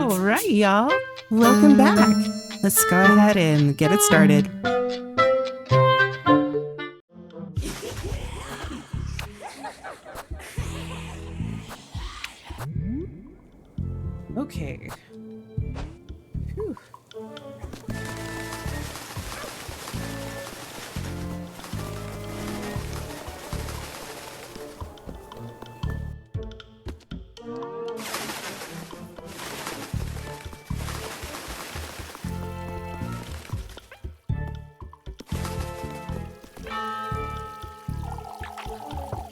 All right, y'all. Welcome back. Let's go ahead and get it started. Okay. Whew.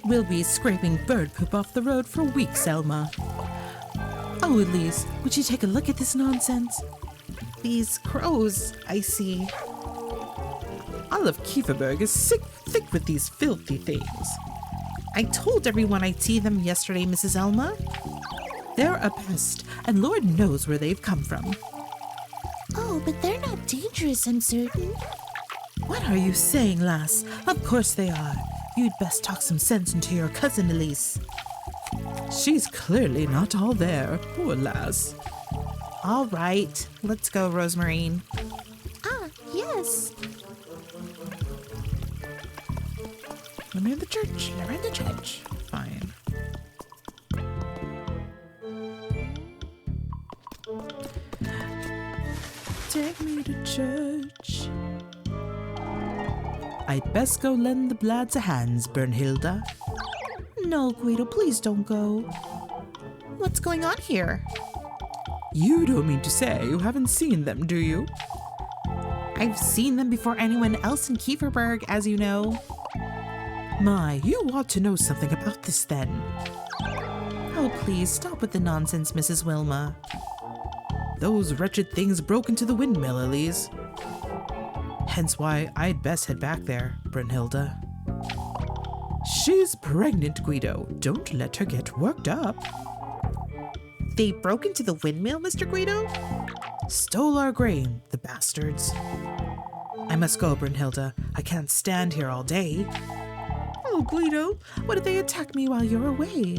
We'll be scraping bird poop off the road for weeks, Elma. Oh, Elise, would you take a look at this nonsense? These crows, I see. All of Kieferberg is thick with these filthy things. I told everyone I'd see them yesterday, Mrs. Elma. They're a pest, and Lord knows where they've come from. Oh, but they're not dangerous, I'm certain. What are you saying, lass? Of course they are. You'd best talk some sense into your cousin, Elise. She's clearly not all there, poor lass. All right, let's go, Rosemarine. Ah, yes. Let me in the church. Let me in the church. Fine. Take me to church. I'd best go lend the lads a hand, Bernhilda. No, Guido, please don't go. What's going on here? You don't mean to say you haven't seen them, do you? I've seen them before anyone else in Kieferberg, as you know. My, you ought to know something about this then. Oh, please, stop with the nonsense, Mrs. Wilma. Those wretched things broke into the windmill, Elise. Hence why I'd best head back there, Brunhilde. She's pregnant, Guido. Don't let her get worked up. They broke into the windmill, Mr. Guido? Stole our grain, the bastards. I must go, Brunhilde. I can't stand here all day. Oh, Guido, what if they attack me while you're away?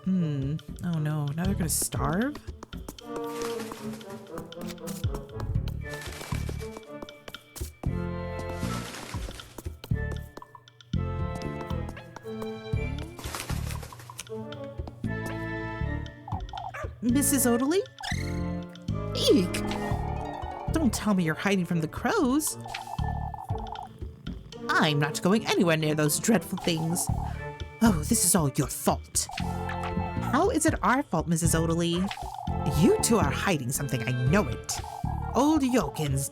Oh no, now they're gonna starve? Mrs. Odeley? Eek! Don't tell me you're hiding from the crows. I'm not going anywhere near those dreadful things. Oh, this is all your fault. How is it our fault, Mrs. Odeley? You two are hiding something, I know it. Old Yokin's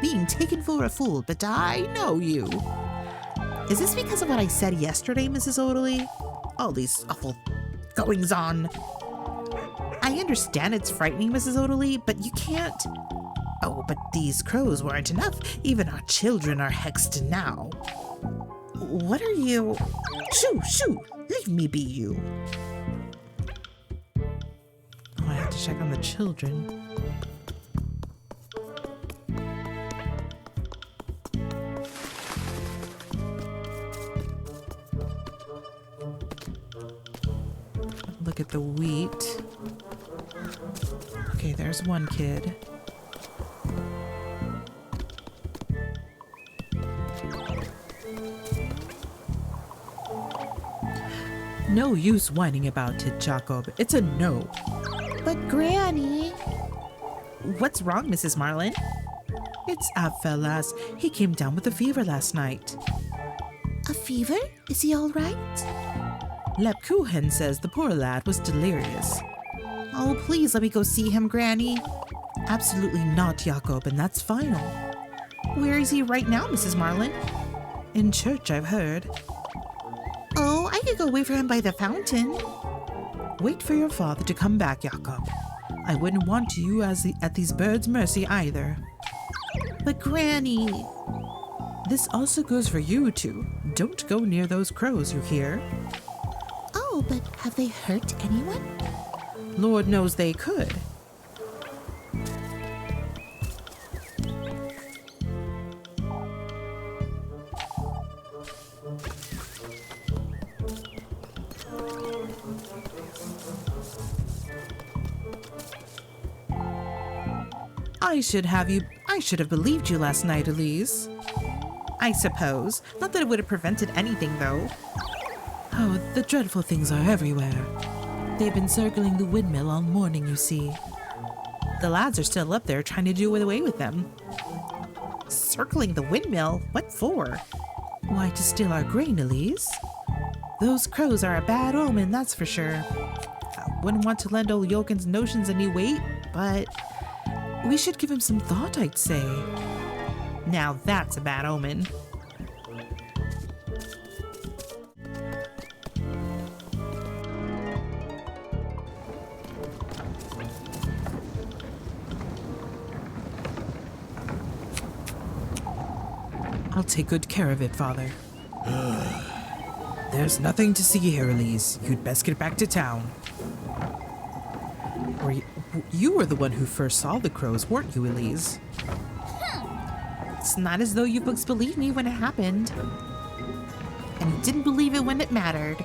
being taken for a fool, but I know you. Is this because of what I said yesterday, Mrs. Odeley? All these awful goings-on. I understand it's frightening, Mrs. Odeley, but you can't... Oh, but these crows weren't enough. Even our children are hexed now. What are you... Shoo! Leave me be, you. Oh, I have to check on the children. Look at the wheat. Okay, there's one kid. No use whining about it, Jacob. It's a no. But Granny... What's wrong, Mrs. Marlin? It's Abfel, lass. He came down with a fever last night. A fever? Is he all right? Lep Kuchen says the poor lad was delirious. Oh, please let me go see him, Granny. Absolutely not, Jacob, and that's final. Where is he right now, Mrs. Marlin? In church, I've heard. Oh, I could go wait for him by the fountain. Wait for your father to come back, Jacob. I wouldn't want you at these birds' mercy either. But Granny... This also goes for you two. Don't go near those crows, you hear? Oh, but have they hurt anyone? Lord knows they could. I should have believed you last night, Elise. I suppose. Not that it would have prevented anything, though. Oh, the dreadful things are everywhere. They've been circling the windmill all morning, you see. The lads are still up there trying to do away with them. Circling the windmill? What for? Why, to steal our grain, Elise. Those crows are a bad omen, that's for sure. I wouldn't want to lend old Yokin's notions any weight, but we should give him some thought, I'd say. Now that's a bad omen. I'll take good care of it, Father. There's nothing to see here, Elise. You'd best get back to town. Or you were the one who first saw the crows, weren't you, Elise? It's not as though you folks believed me when it happened. And you didn't believe it when it mattered.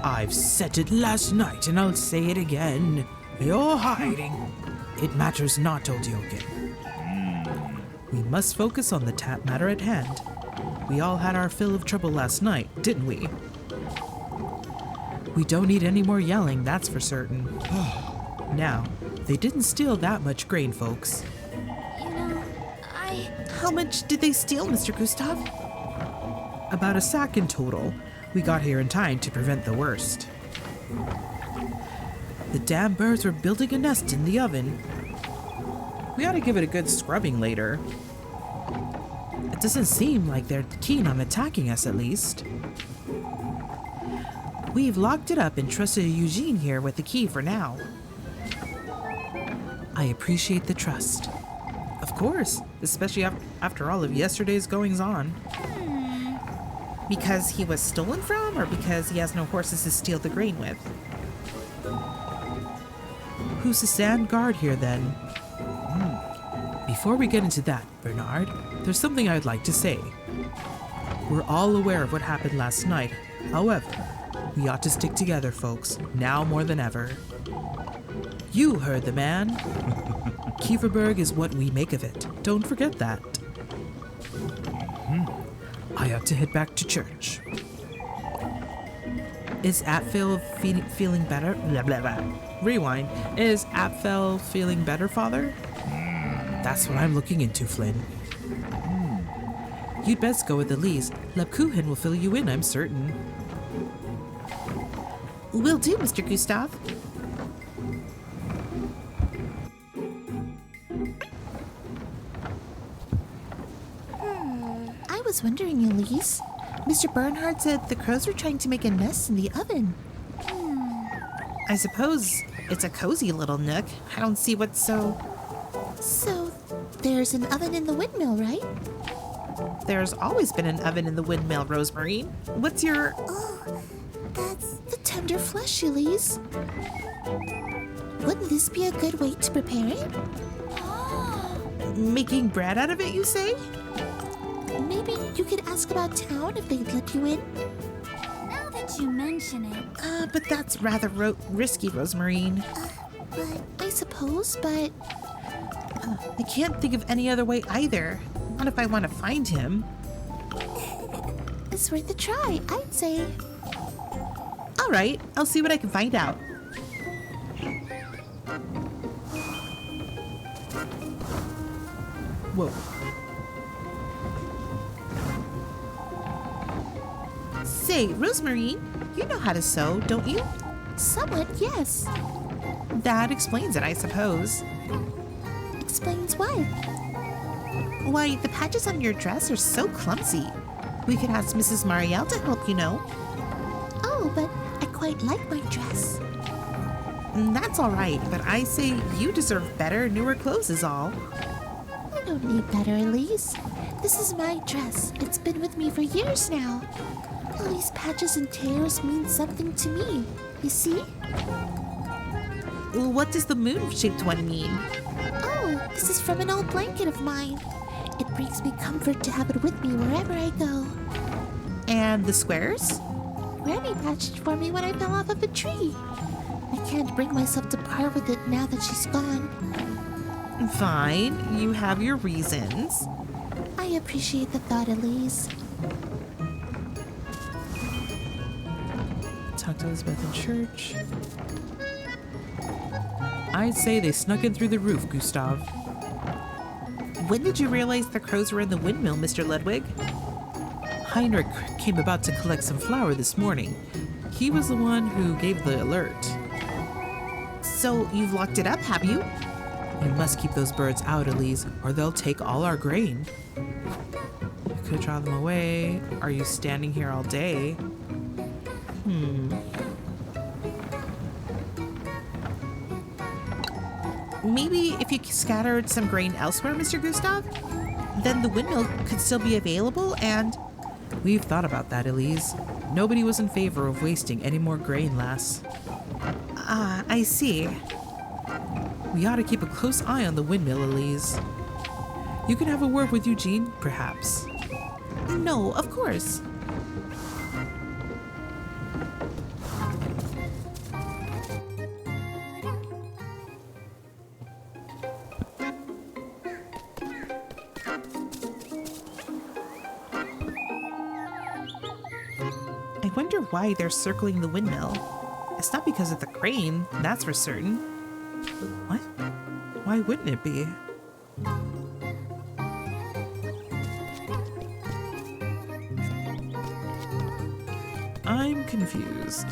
I've said it last night, and I'll say it again. You're hiding. It matters not, old Yokin. We must focus on the matter at hand. We all had our fill of trouble last night, didn't we? We don't need any more yelling, that's for certain. Now, they didn't steal that much grain, folks. How much did they steal, Mr. Gustav? About a sack in total. We got here in time to prevent the worst. The damn birds were building a nest in the oven. We ought to give it a good scrubbing later. It doesn't seem like they're keen on attacking us, at least. We've locked it up and trusted Eugene here with the key for now. I appreciate the trust. Of course, especially after all of yesterday's goings-on. Because he was stolen from, or because he has no horses to steal the grain with? Who's to stand guard here, then? Before we get into that, Bernard, there's something I'd like to say. We're all aware of what happened last night. However, we ought to stick together, folks, now more than ever. You heard the man. Kieferberg is what we make of it. Don't forget that. I ought to head back to church. Is Apfel feeling better? Blah, blah, blah. Rewind. Is Apfel feeling better, Father? That's what I'm looking into, Flynn. You'd best go with Elise. Lebkuchen will fill you in, I'm certain. Will do, Mr. Gustav. I was wondering, Elise. Mr. Bernhard said the crows were trying to make a nest in the oven. I suppose it's a cozy little nook. I don't see what's so... So, there's an oven in the windmill, right? There's always been an oven in the windmill, Rosemary. What's your... Oh, that's the tender flesh, Elise. Wouldn't this be a good way to prepare it? Making bread out of it, you say? Maybe you could ask about town if they'd let you in. Now that you mention it. But that's rather risky, Rosemary. But I suppose, but... I can't think of any other way either. Not if I want to find him. It's worth a try, I'd say. All right, I'll see what I can find out. Whoa. Say, Rosemary, you know how to sew, don't you? Somewhat, yes. That explains it, I suppose. Explains what? Why, the patches on your dress are so clumsy. We could ask Mrs. Marielle to help, you know. Oh, but I quite like my dress. That's all right, but I say you deserve better, newer clothes is all. I don't need better, Elise. This is my dress. It's been with me for years now. All these patches and tears mean something to me. You see? What does the moon-shaped one mean? Oh, this is from an old blanket of mine. It brings me comfort to have it with me wherever I go. And the squares? Granny patched for me when I fell off of a tree. I can't bring myself to part with it now that she's gone. Fine, you have your reasons. I appreciate the thought, Elise. Talk to Elizabeth in church. I'd say they snuck in through the roof, Gustav. When did you realize the crows were in the windmill, Mr. Ludwig? Heinrich came about to collect some flour this morning. He was the one who gave the alert. So you've locked it up, have you? You must keep those birds out, Elise, or they'll take all our grain. You could draw them away. Are you standing here all day? Maybe if you scattered some grain elsewhere, Mr. Gustav, then the windmill could still be available and... We've thought about that, Elise. Nobody was in favor of wasting any more grain, lass. Ah, I see. We ought to keep a close eye on the windmill, Elise. You can have a word with Eugene, perhaps. No, of course. I wonder why they're circling the windmill. It's not because of the grain, that's for certain. What? Why wouldn't it be? I'm confused.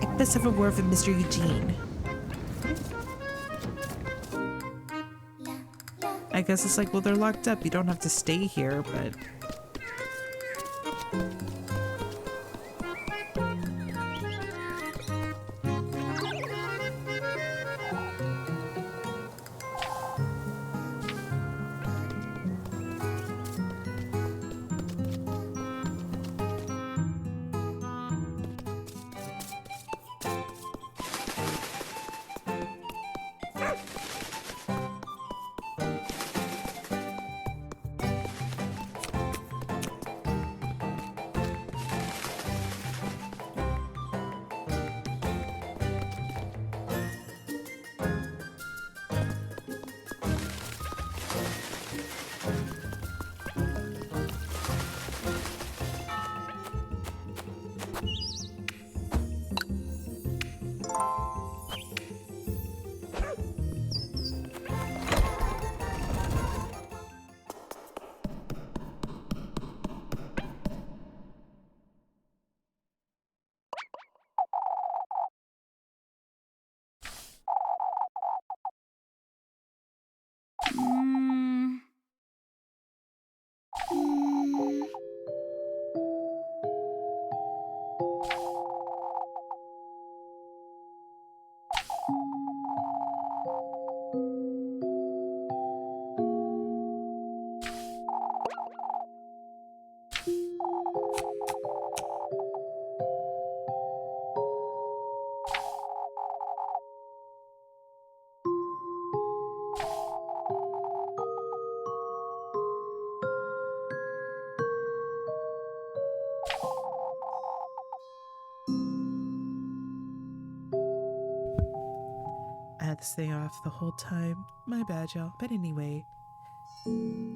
I best have a word with Mr. Eugene. I guess it's like, well, they're locked up. You don't have to stay here, but... I had to stay off the whole time. My bad, y'all. But anyway,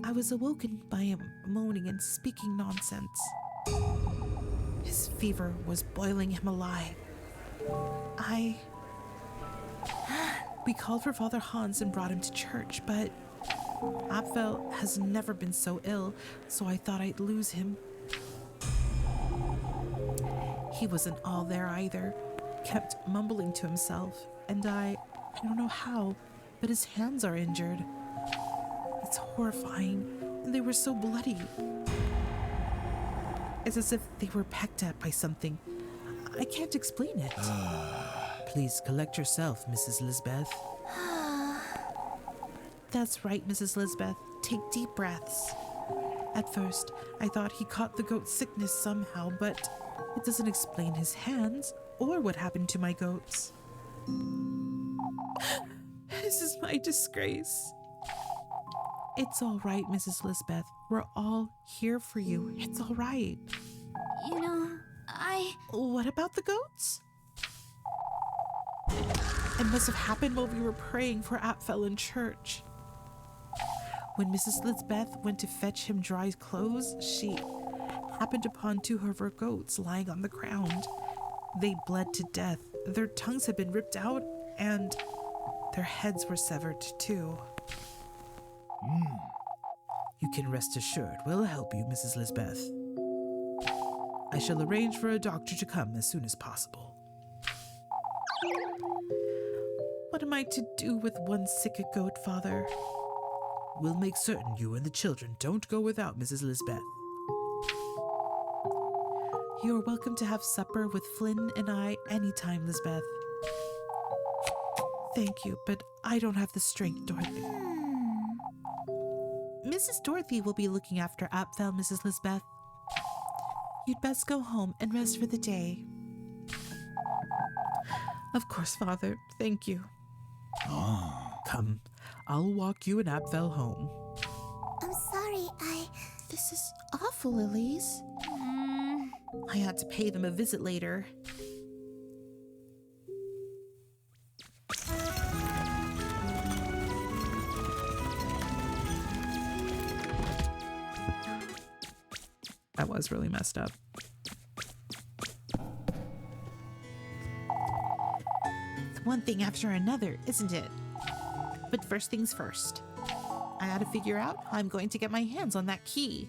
I was awoken by him moaning and speaking nonsense. His fever was boiling him alive. We called for Father Hans and brought him to church, but Apfel has never been so ill, so I thought I'd lose him. He wasn't all there either, kept mumbling to himself, and I don't know how, but his hands are injured. It's horrifying, and they were so bloody. It's as if they were pecked at by something. I can't explain it. Please collect yourself, Mrs. Lisbeth. That's right, Mrs. Lisbeth. Take deep breaths. At first, I thought he caught the goat sickness somehow, but it doesn't explain his hands or what happened to my goats. This is my disgrace. It's all right, Mrs. Lisbeth. We're all here for you. It's all right. You know, What about the goats? It must have happened while we were praying for Apfel in church. When Mrs. Lisbeth went to fetch him dry clothes, she happened upon two of her goats lying on the ground. They bled to death. Their tongues had been ripped out, and their heads were severed too. You can rest assured we'll help you, Mrs. Lisbeth. I shall arrange for a doctor to come as soon as possible. What am I to do with one sick goat, Father? We'll make certain you and the children don't go without, Mrs. Lisbeth. You're welcome to have supper with Flynn and I anytime, Lisbeth. Thank you, but I don't have the strength, Dorothy. Mrs. Dorothy will be looking after Apfel, Mrs. Lisbeth. You'd best go home and rest for the day. Of course, Father. Thank you. Come, I'll walk you and Apfel home. I'm sorry, This is awful, Elise. I had to pay them a visit later. That was really messed up. It's one thing after another, isn't it? But first things first. I gotta figure out how I'm going to get my hands on that key.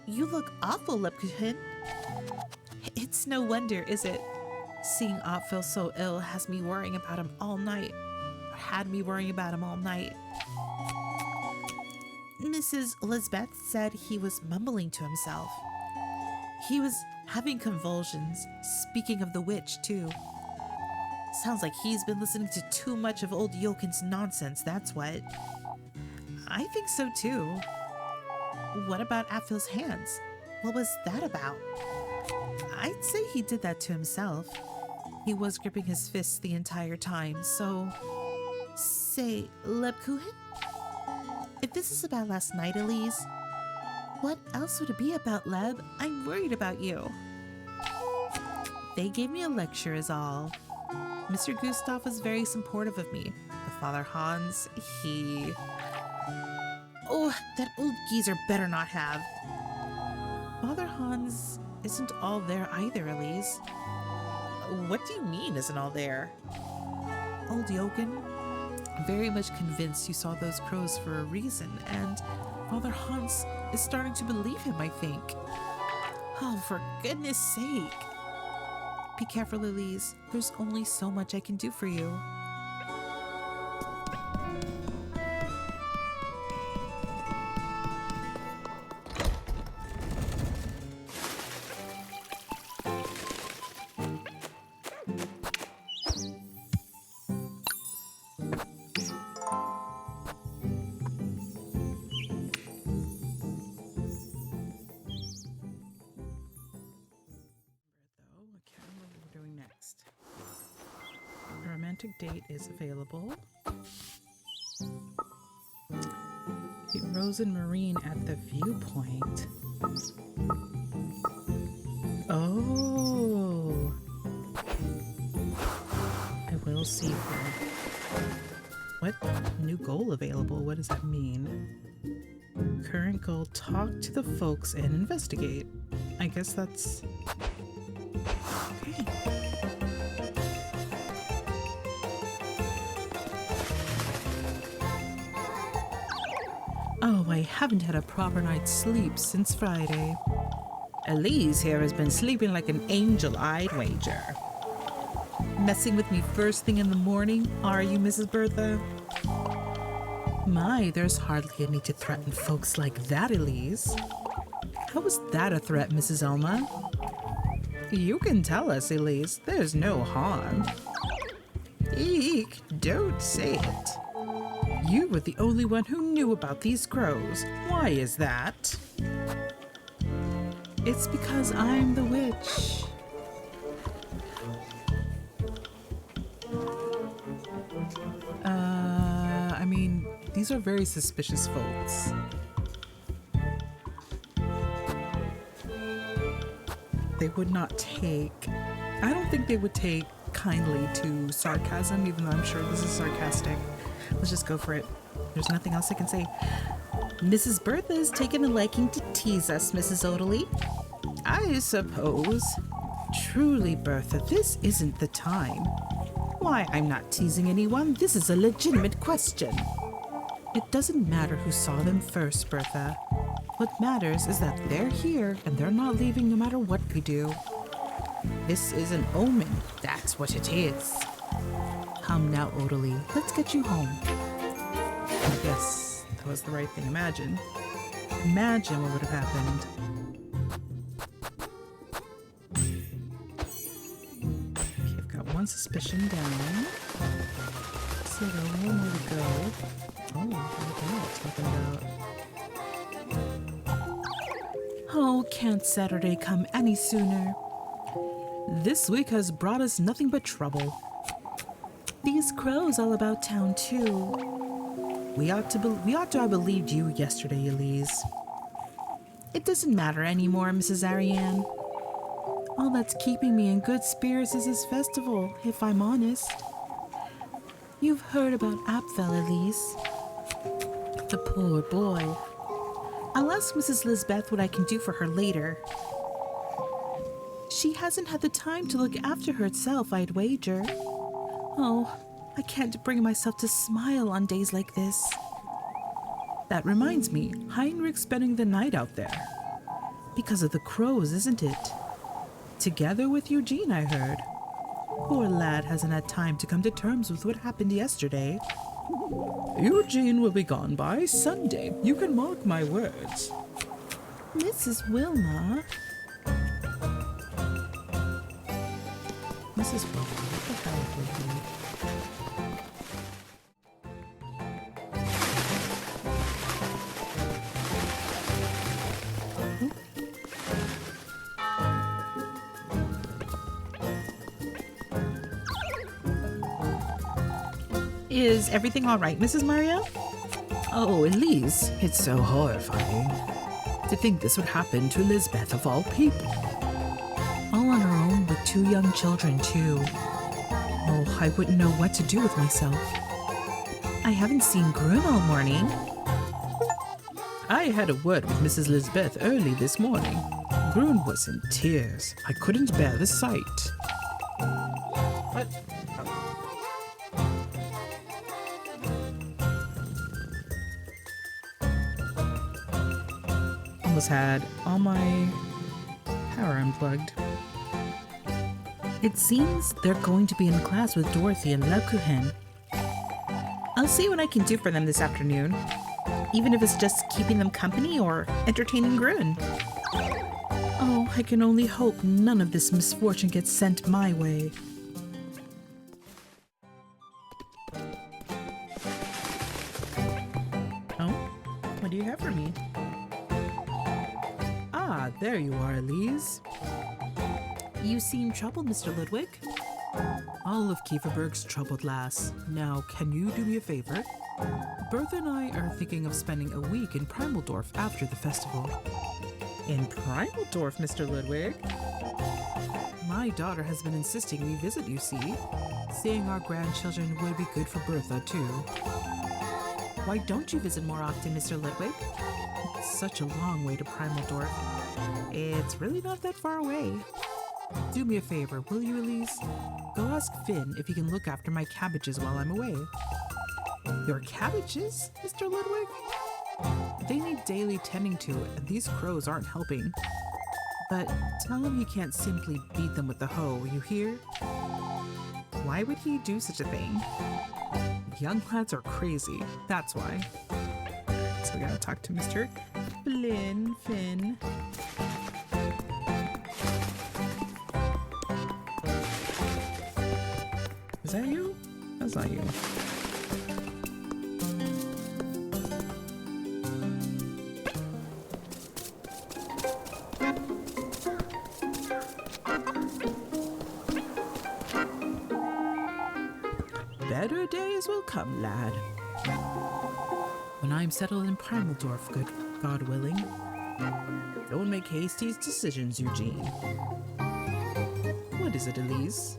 You look awful, Lepkuchen. It's no wonder, is it? Seeing Apfel so ill has me worrying about him all night. Or had me worrying about him all night. Mrs. Lisbeth said he was mumbling to himself. He was having convulsions, speaking of the witch, too. Sounds like he's been listening to too much of old Jokin's nonsense, that's what. I think so, too. What about Apfel's hands? What was that about? I'd say he did that to himself. He was gripping his fists the entire time, so... Say, Lebkuchen? If this is about last night, Elise, what else would it be about, Leb? I'm worried about you. They gave me a lecture is all. Mr. Gustav was very supportive of me. But Father Hans, he... Oh, that old geezer better not have. Father Hans isn't all there either, Elise. What do you mean isn't all there? Old Jochen, very much convinced you saw those crows for a reason, and Father Hans is starting to believe him, I think. Oh, for goodness sake. Be careful, Elise. There's only so much I can do for you. A romantic date is available. Meet Rose and Marine at the viewpoint. Oh, I will see her. What? New goal available? What does that mean? Current goal, talk to the folks and investigate. I guess that's... Okay. Oh, I haven't had a proper night's sleep since Friday. Elise here has been sleeping like an angel, I'd wager. Messing with me first thing in the morning, are you, Mrs. Bertha? My, there's hardly a need to threaten folks like that, Elise. How was that a threat, Mrs. Elma? You can tell us, Elise. There's no harm. Eek, don't say it. You were the only one who knew about these crows. Why is that? It's because I'm the witch. I mean, these are very suspicious folks. They would not take... I don't think they would take kindly to sarcasm, even though I'm sure this is sarcastic. Let's just go for it. There's nothing else I can say. Mrs. Bertha has taken a liking to tease us, Mrs. Odely. I suppose. Truly, Bertha, this isn't the time. Why, I'm not teasing anyone. This is a legitimate question. It doesn't matter who saw them first, Bertha. What matters is that they're here and they're not leaving no matter what we do. This is an omen. That's what it is. Come now, Odely. Let's get you home. I guess that was the right thing. Imagine what would have happened. Okay, I've got one suspicion down. So there are one more to go. Oh, look at that. Talking about. Oh, can't Saturday come any sooner? This week has brought us nothing but trouble. These crows all about town too. We ought to have believed you yesterday, Elise. It doesn't matter anymore, Mrs. Ariane. All that's keeping me in good spirits is this festival, if I'm honest. You've heard about Apfel, Elise. The poor boy. I'll ask Mrs. Lisbeth what I can do for her later. She hasn't had the time to look after herself, I'd wager. Oh, I can't bring myself to smile on days like this. That reminds me, Heinrich's spending the night out there. Because of the crows, isn't it? Together with Eugene, I heard. Poor lad hasn't had time to come to terms with what happened yesterday. Eugene will be gone by Sunday. You can mark my words. Mrs. Wilma? Mrs. Wilma, what the hell with you? Is everything all right, Mrs. Mario? Oh, Elise, it's so horrifying. To think this would happen to Lisbeth of all people. All on her own with 2 young children, too. Oh, I wouldn't know what to do with myself. I haven't seen Grun all morning. I had a word with Mrs. Lisbeth early this morning. Grun was in tears. I couldn't bear the sight. What? Almost had all my power unplugged. It seems they're going to be in class with Dorothy and Lekuhen. I'll see what I can do for them this afternoon, even if it's just keeping them company or entertaining Grun. Oh, I can only hope none of this misfortune gets sent my way. Oh, what do you have for me? Ah, there you are, Elise. You seem troubled, Mr. Ludwig. All of Kieferberg's troubled, lass. Now, can you do me a favor? Bertha and I are thinking of spending a week in Primaldorf after the festival. In Primaldorf, Mr. Ludwig? My daughter has been insisting we visit, you see. Seeing our grandchildren would be good for Bertha, too. Why don't you visit more often, Mr. Ludwig? It's such a long way to Primaldorf. It's really not that far away. Do me a favor, will you, Elise? Go ask Finn if he can look after my cabbages while I'm away. Your cabbages, Mr. Ludwig? They need daily tending to, and these crows aren't helping. But tell him he can't simply beat them with the hoe, you hear? Why would he do such a thing? Young lads are crazy, that's why. So we gotta talk to Mr. Finn. Is that you? That's not you. Better days will come, lad. When I'm settled in Primaldorf, good God willing. Don't make hasty decisions, Eugene. What is it, Elise?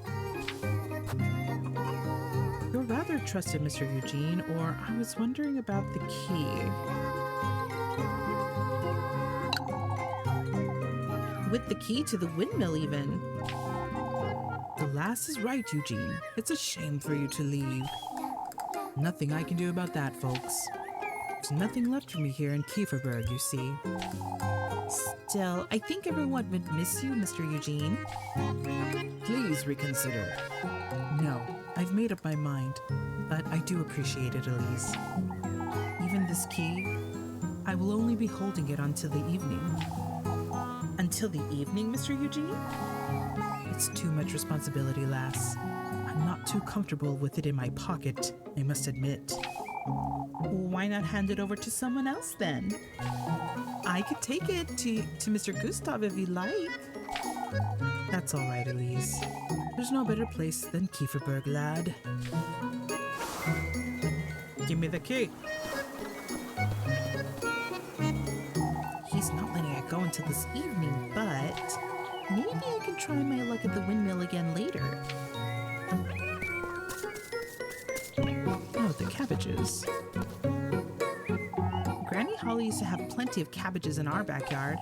You're rather trusted, Mr. Eugene, or I was wondering about the key. With the key to the windmill, even. The lass is right, Eugene. It's a shame for you to leave. Nothing I can do about that, folks. There's nothing left for me here in Kieferberg, you see. Still, I think everyone would miss you, Mr. Eugene. Please reconsider. No, I've made up my mind, but I do appreciate it, Elise. Even this key, I will only be holding it until the evening. Until the evening, Mr. Eugene? It's too much responsibility, lass. I'm not too comfortable with it in my pocket, I must admit. Why not hand it over to someone else, then? I could take it to Mr. Gustav if you like. That's all right, Elise. There's no better place than Kieferberg, lad. Give me the key. He's not letting it go until this evening, but maybe I can try my luck at the windmill again later. Oh, the cabbages. Granny Holly used to have plenty of cabbages in our backyard.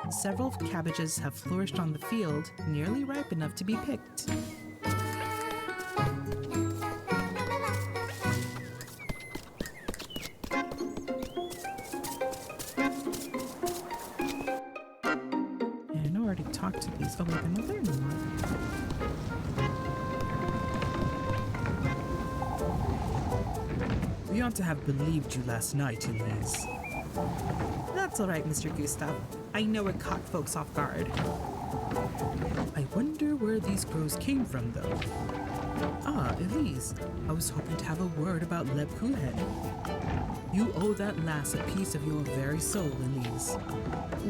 Several cabbages have flourished on the field, nearly ripe enough to be picked. And I already talked to these. Oh, wait, they're not there anymore. We ought to have believed you last night, Elise. That's all right, Mr. Gustav. I know it caught folks off guard. I wonder where these crows came from, though. Ah, Elise, I was hoping to have a word about Lebkuchen. You owe that lass a piece of your very soul, Elise.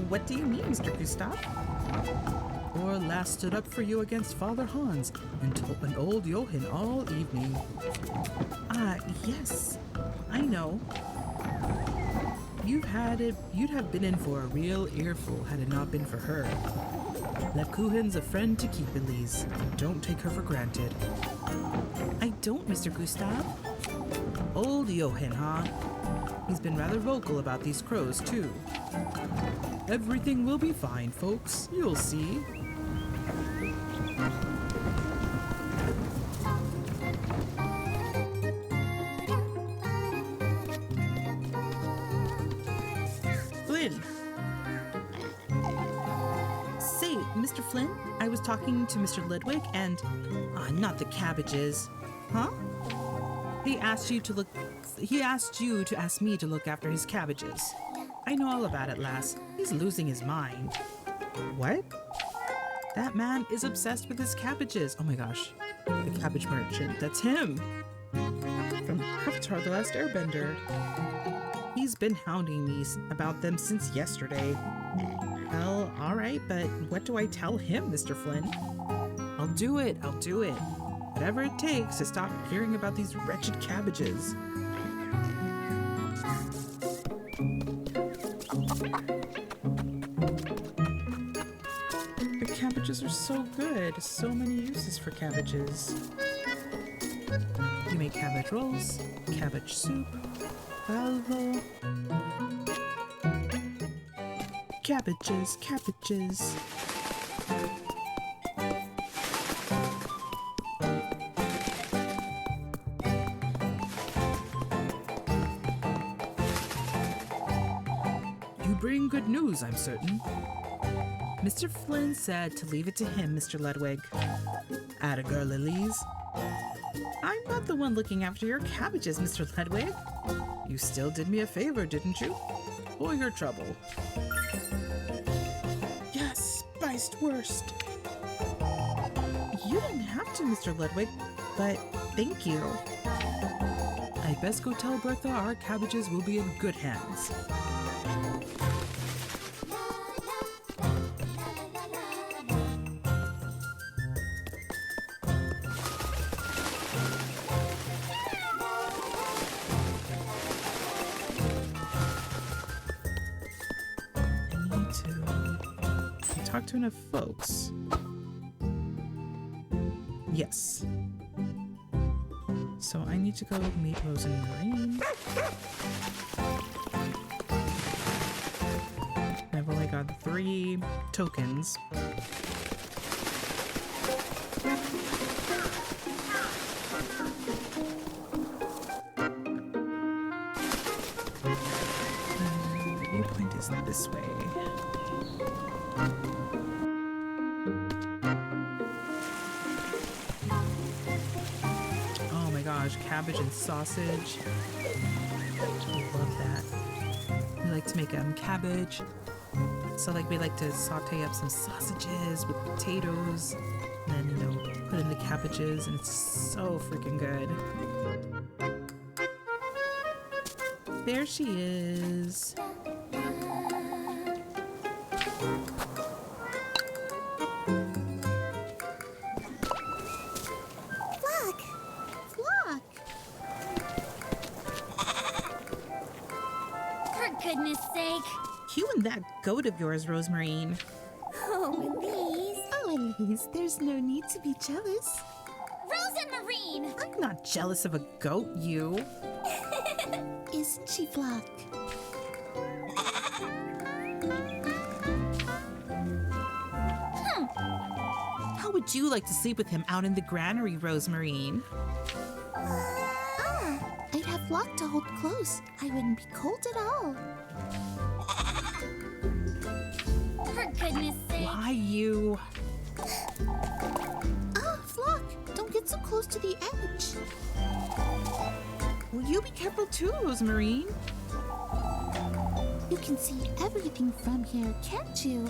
What do you mean, Mr. Gustav? Poor lass stood up for you against Father Hans and told an old Johann all evening. Ah, yes, I know. You'd have been in for a real earful had it not been for her. Lebkuchen's a friend to keep, Elise. Don't take her for granted. I don't, Mr. Gustav. Old Johann, huh? He's been rather vocal about these crows, too. Everything will be fine, folks. You'll see. Flynn! Say, Mr. Flynn, I was talking to Mr. Ludwig and... not the cabbages. Huh? He asked you to ask me to look after his cabbages. I know all about it, lass. He's losing his mind. What? That man is obsessed with his cabbages. Oh my gosh. The cabbage merchant. That's him. From Avatar: The Last Airbender. He's been hounding me about them since yesterday. Well, alright, but what do I tell him, Mr. Flynn? I'll do it. Whatever it takes to stop hearing about these wretched cabbages. The cabbages are so good. So many uses for cabbages. You make cabbage rolls, cabbage soup, valvo. Cabbages. You bring good news, I'm certain. Mr. Flynn said to leave it to him, Mr. Ludwig. Atta girl, Elise. I'm not the one looking after your cabbages, Mr. Ludwig. You still did me a favor, didn't you? For your trouble. Yes, spiced worst. You didn't have to, Mr. Ludwig, but thank you. I'd best go tell Bertha our cabbages will be in good hands. talk to enough folks. Yes. So I need to go meet Rose and Maureen. I've only got 3 tokens. The viewpoint is this way. Oh my gosh, cabbage and sausage. Love that. We like to make cabbage. So like we like to saute up some sausages with potatoes and then, you know, put in the cabbages, and it's so freaking good. There she is. Flock! Flock! For goodness sake. You and that goat of yours, Rosemarine. Oh, Elise. Oh, Elise, there's no need to be jealous. Rose and Marine. I'm not jealous of a goat, you. Isn't she, Flock? How would you like to sleep with him out in the granary, Rosemarine? I'd have Flock to hold close. I wouldn't be cold at all. For goodness sake. Why you? Flock, don't get so close to the edge. Will you be careful too, Rosemarine? You can see everything from here, can't you?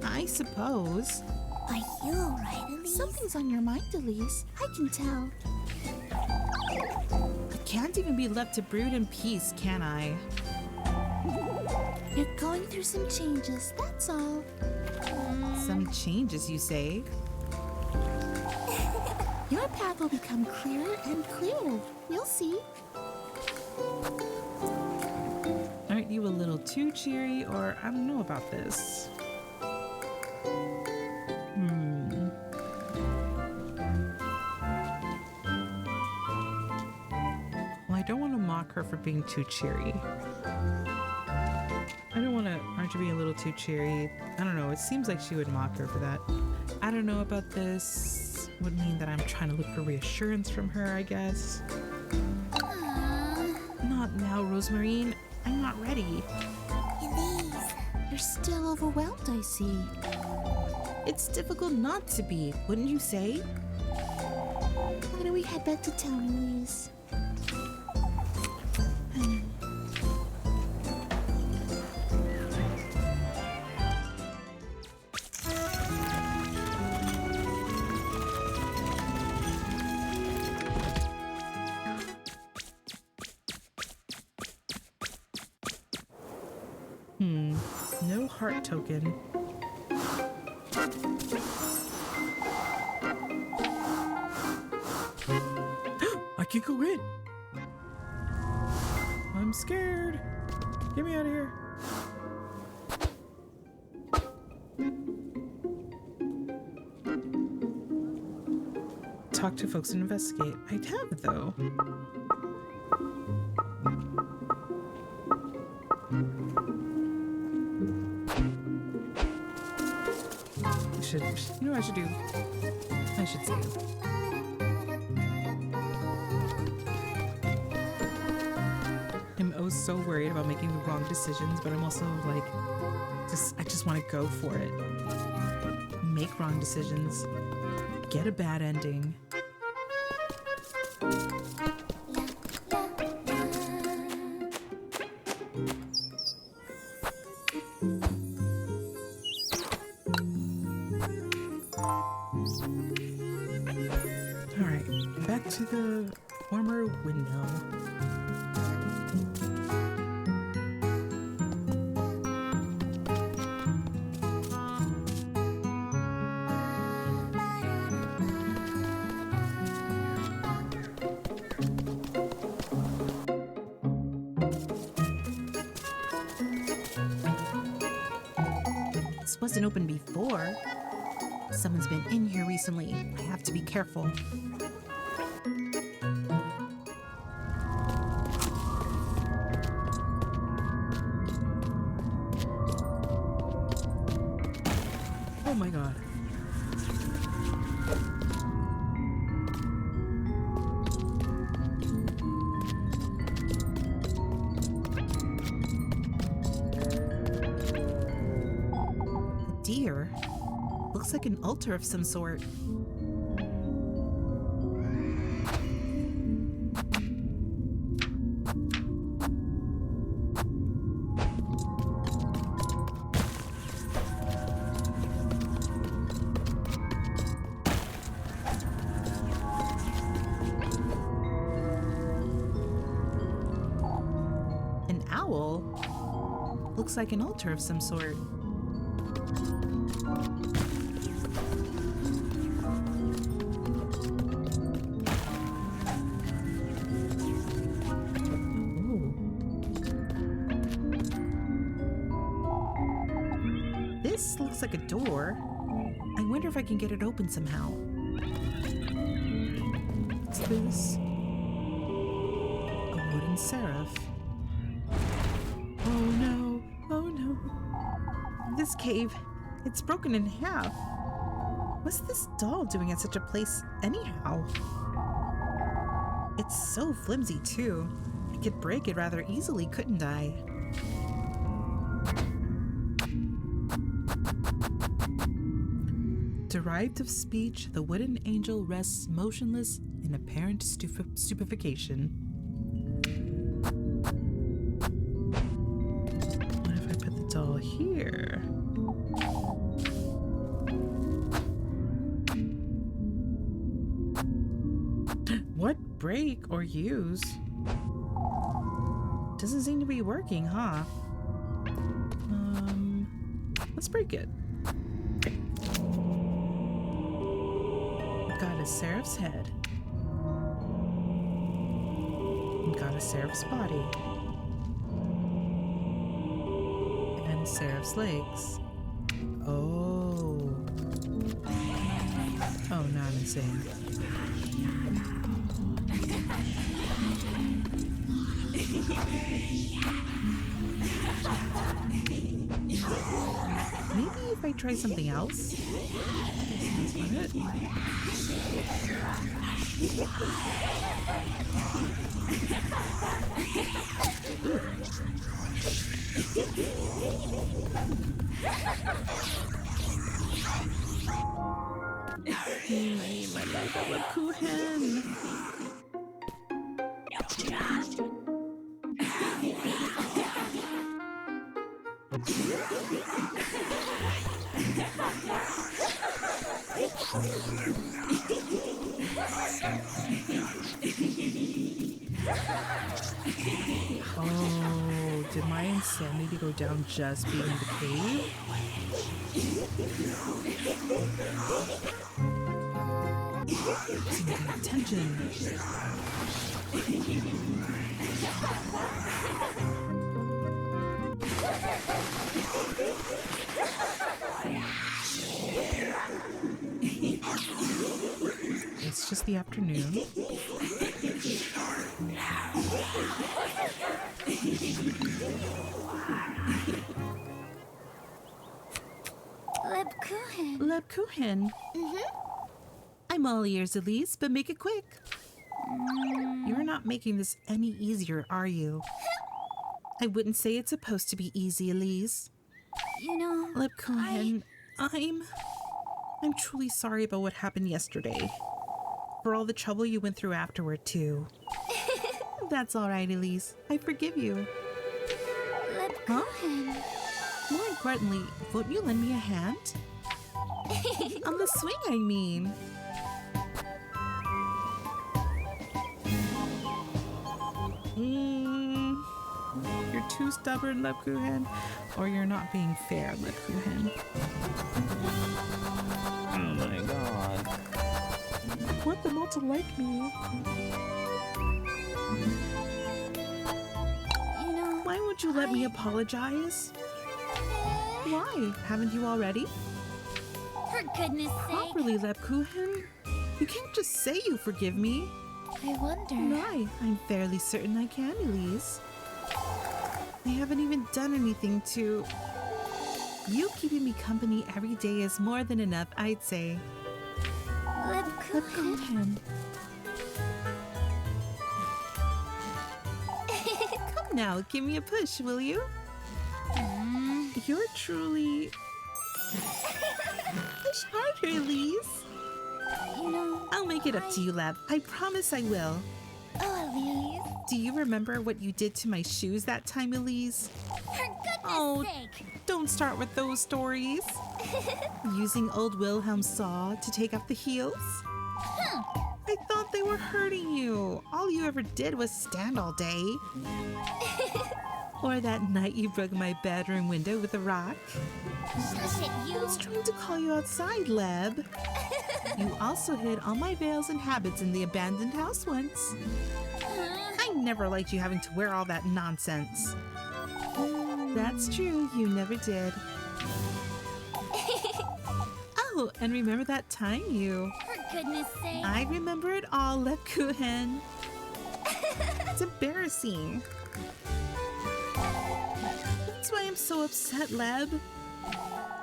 I suppose. Are you alright, Elise? Something's on your mind, Elise. I can tell. I can't even be left to brood in peace, can I? You're going through some changes, that's all. Some changes, you say? Your path will become clearer and clearer. You'll see. Aren't you a little too cheery, or I don't know about this? Well, I don't want to mock her for being too cheery. I don't want to, aren't you being a little too cheery? I don't know, it seems like she would mock her for that. I don't know about this. Would mean that I'm trying to look for reassurance from her, I guess. Not now, Rosemarine. I'm not ready. Elise. You're still overwhelmed, I see. It's difficult not to be, wouldn't you say? Why don't we head back to town, Elise? No heart token. I can't go in. I'm scared. Get me out of here. Talk to folks and investigate. I'd have, though. You know what I should do? I should say. I'm oh so worried about making the wrong decisions, but I'm also like, I just want to go for it. Make wrong decisions. Get a bad ending. Alright, back to the former windmill. This wasn't open before. Someone's been in here recently. I have to be careful. Oh my god. A deer? Looks like an altar of some sort. An owl? Looks like an altar of some sort. This looks like a door. I wonder if I can get it open somehow. What's this? A wooden seraph. Oh no, oh no. This cave, it's broken in half. What's this doll doing at such a place anyhow? It's so flimsy too. I could break it rather easily, couldn't I? Derived of speech, the wooden angel rests motionless in apparent stupefaction. What if I put the doll here? What break or use? Doesn't seem to be working, huh? Let's break it. Got a seraph's head. Got a seraph's body. And a seraph's legs. Oh. Oh, now I'm insane. Maybe if I try something else? That's not it. My life at Lakuhen. Oh, did my insanity go down just being in the cave? Seeking attention. It's just the afternoon. Lebkuchen. Lebkuchen. I'm all ears, Elise, but make it quick. You're not making this any easier, are you? I wouldn't say it's supposed to be easy, Elise. You know, Lebkuchen, I'm truly sorry about what happened yesterday. For all the trouble you went through afterward, too. That's all right, Elise. I forgive you. Lebkuchen. More importantly, won't you lend me a hand? On the swing, I mean. You're too stubborn, Lebkuchen, or you're not being fair, Lebkuchen. Oh my god. I want them all to like me. You know, Why won't you let me apologize? Why? Why? Haven't you already? For goodness sake. Properly, Lebkuchen. You can't just say you forgive me. I wonder. Why? I'm fairly certain I can, Elise. I haven't even done anything to... You keeping me company every day is more than enough, I'd say. Lebkuchen. Come now, give me a push, will you? You're truly... Push harder, Elise. You know, I'll make it up to you, Leb. I promise I will. oh, Elise. Do you remember what you did to my shoes that time, Elise? For goodness Oh. sake. Don't start with those stories. Using old Wilhelm's saw to take off the heels? I thought they were hurting you. All you ever did was stand all day. Or that night you broke my bedroom window with a rock. Shush it, I you. was trying to call you outside, Leb. You also hid all my veils and habits in the abandoned house once. I never liked you having to wear all that nonsense. That's true, you never did. Oh, and remember that time you... For goodness sake. I remember it all, Lebkuchen. It's embarrassing. That's why I'm so upset, Leb.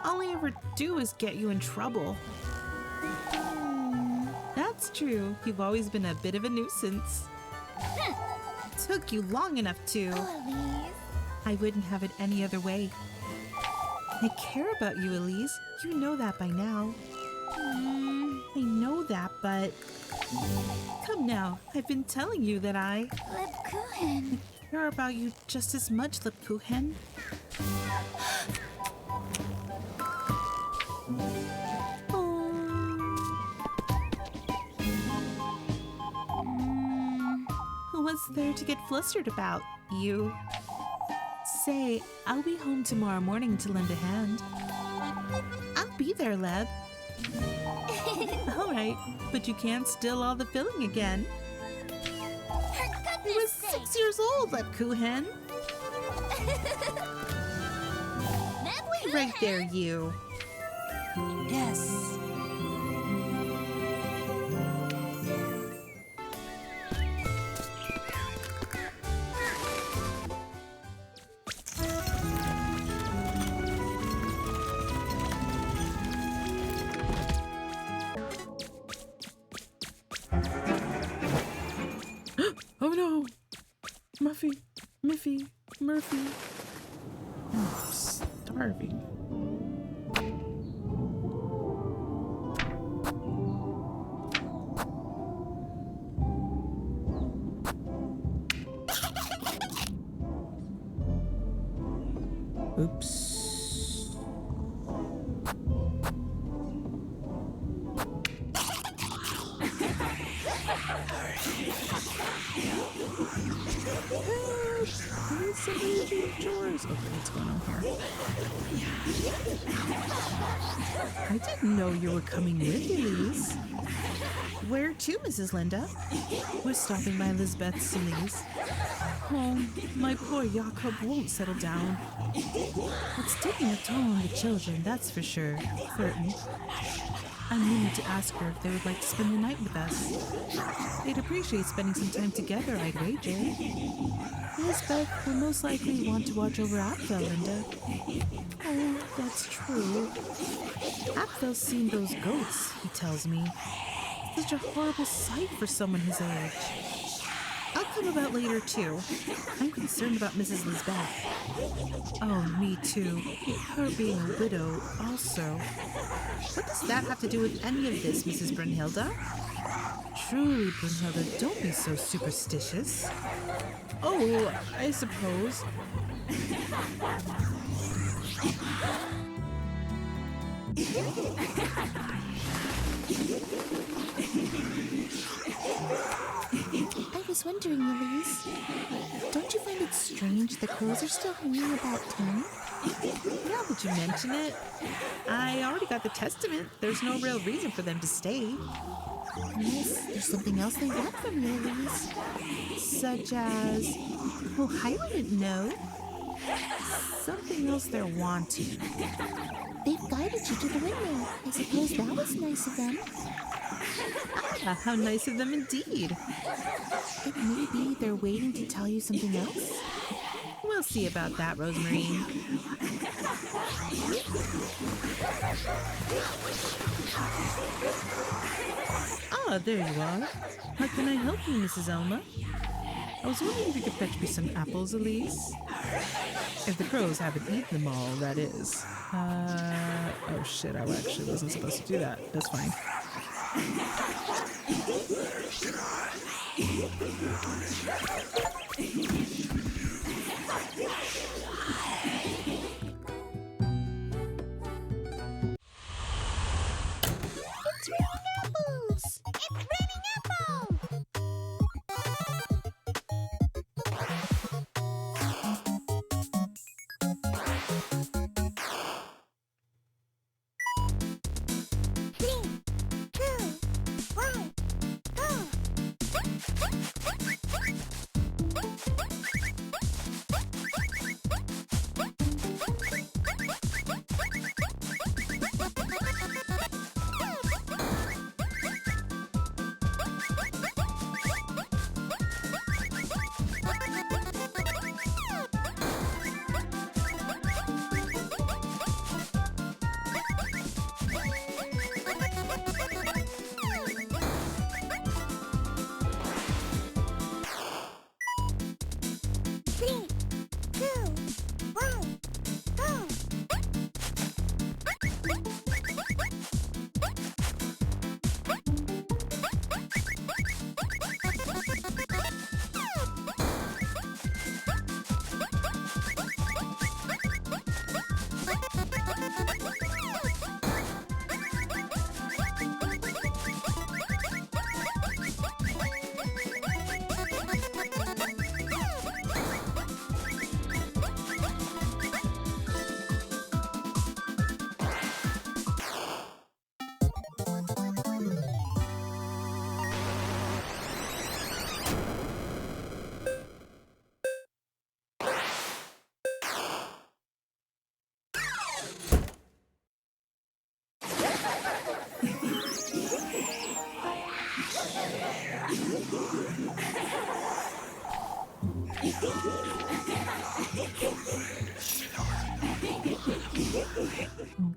All I ever do is get you in trouble. That's true. You've always been a bit of a nuisance. Took you long enough to. Oh, Elise. I wouldn't have it any other way. I care about you, Elise. You know that by now. I know that, but... Come now. I've been telling you that I Lebkuchen. care about you just as much, Lebkuchen. What's there to get flustered about, you? Say, I'll be home tomorrow morning to lend a hand. I'll be there, Leb. All right, but you can't still all the filling again. For I goodness was sake. 6 years old, Lebkuchen. Wait right there, you. Yes. Oh no! Muffy, Miffy, Murphy. I'm starving. Oops. Somebody doing chores. Okay, what's going on here? I didn't know you were coming with, Elise. Where to, Mrs. Linda? We're stopping by Lisbeth's, Elise. Oh, my poor Jakob won't settle down. It's taking a toll on the children, that's for sure. Certain. I'm meaning to ask her if they would like to spend the night with us. They'd appreciate spending some time together, I'd wager. Lisbeth will most likely want to watch over Apfel, Linda. Oh, that's true. Apfel's seen those goats, he tells me. Such a horrible sight for someone his age. I'll come about later, too. I'm concerned about Mrs. Lisbeth. Oh, me too. Her being a widow, also. What does that have to do with any of this, Mrs. Brunhilde? Truly, Brunhilde, don't be so superstitious. Oh, I suppose. I was wondering, Elise, don't you find it strange the clothes are still hanging about town? Now that you mention it, I already got the testament. There's no real reason for them to stay. Unless there's something else they want from you, Elise. Such as... Oh, I wouldn't know. Something else they're wanting. They've guided you to the windmill. I suppose that was nice of them. How nice of them indeed. It may be they're waiting to tell you something else. We'll see about that, Rosemary. Ah, there you are. How can I help you, Mrs. Elma? I was wondering if you could fetch me some apples, Elise. If the crows haven't eaten them all, that is. Oh shit, I actually wasn't supposed to do that. That's fine. It's raining apples! It's raining apples! Three, two, one, go! Three, two, one, go!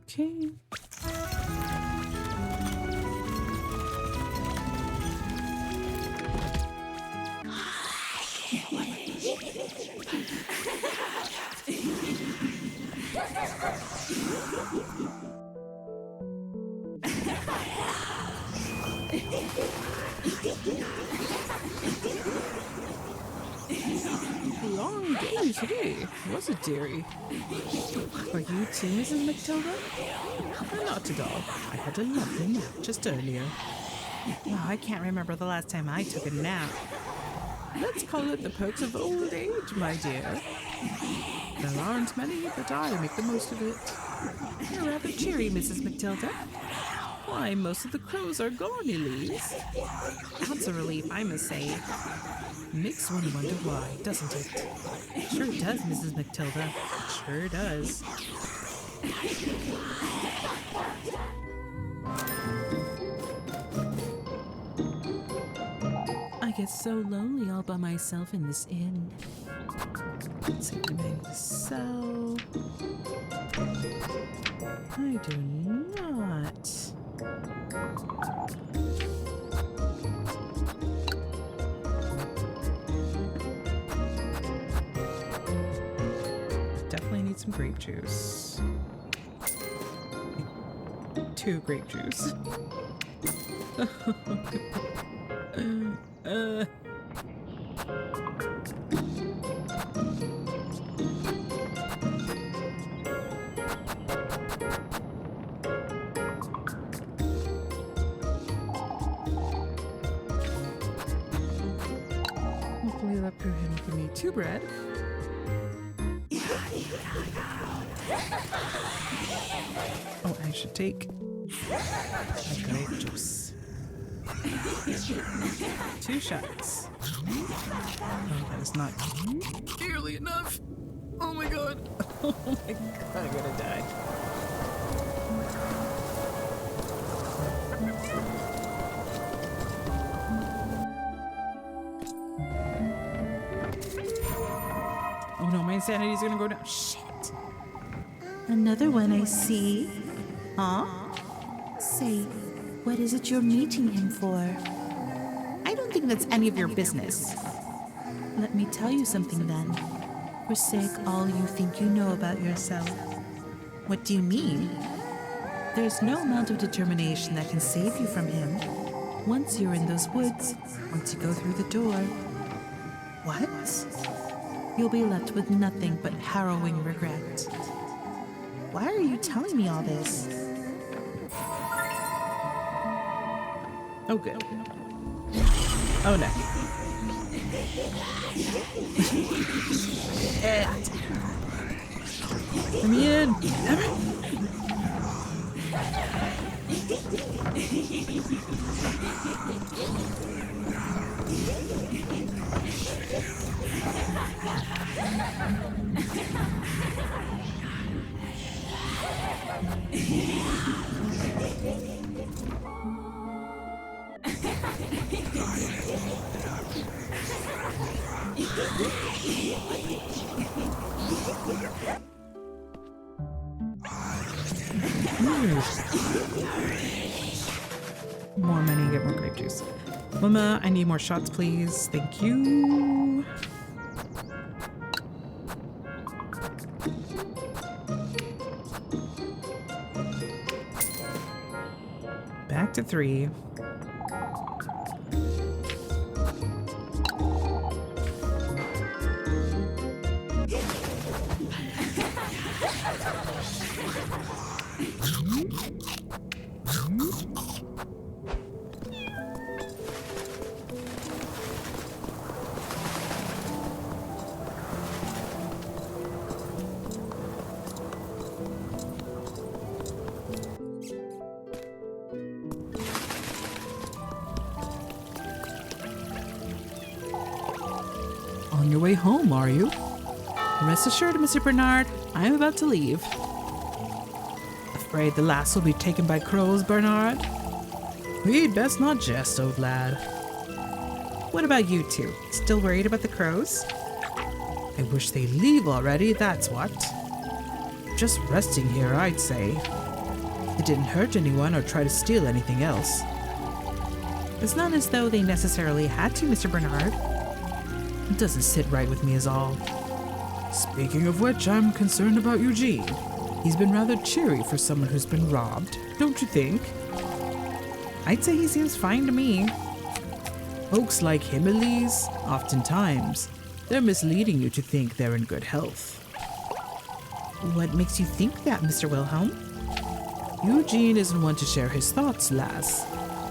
Okay. Long day today, was it, dearie? Are you too, Mrs. Matilda? Not at all. I had a lovely nap just earlier. Oh, I can't remember the last time I took a nap. Let's call it the perks of old age, my dear. There aren't many, but I make the most of it. You're rather cheery, Mrs. Matilda. Why, most of the crows are gone, Elise. That's a relief, I must say. Makes one wonder why, doesn't it? Sure does, Mrs. Matilda. Sure does. I get so lonely all by myself in this inn. Something to sell. I do not. Definitely need some grape juice. 2 grape juice. Hopefully that prove him give me 2 bread. Oh, I should take a grape juice. 2 shots. Oh, that is not nearly enough. Oh my god. Oh my god, I'm gonna die. Oh no, my insanity's gonna go down. Shit. Another one I see. Huh? Say, what is it you're meeting him for? I don't think that's any of your business. Let me tell you something then. Forsake all you think you know about yourself. What do you mean? There's no amount of determination that can save you from him. Once you're in those woods, once you go through the door. What? You'll be left with nothing but harrowing regret. Why are you telling me all this? Oh, good. Oh, no. Let me in. More money, get more grape juice. Mama, I need more shots, please. Thank you. Back to 3. On your way home, are you? Rest assured, Mr. Bernard, I am about to leave. Afraid the lass will be taken by crows, Bernard? We'd best not jest, old lad. What about you two? Still worried about the crows? I wish they'd leave already, that's what. Just resting here, I'd say. It didn't hurt anyone or try to steal anything else. It's not as though they necessarily had to, Mr. Bernard. It doesn't sit right with me is all. Speaking of which, I'm concerned about Eugene. He's been rather cheery for someone who's been robbed, don't you think? I'd say he seems fine to me. Folks like him, Elise, oftentimes, they're misleading you to think they're in good health. What makes you think that, Mr. Wilhelm? Eugene isn't one to share his thoughts, lass.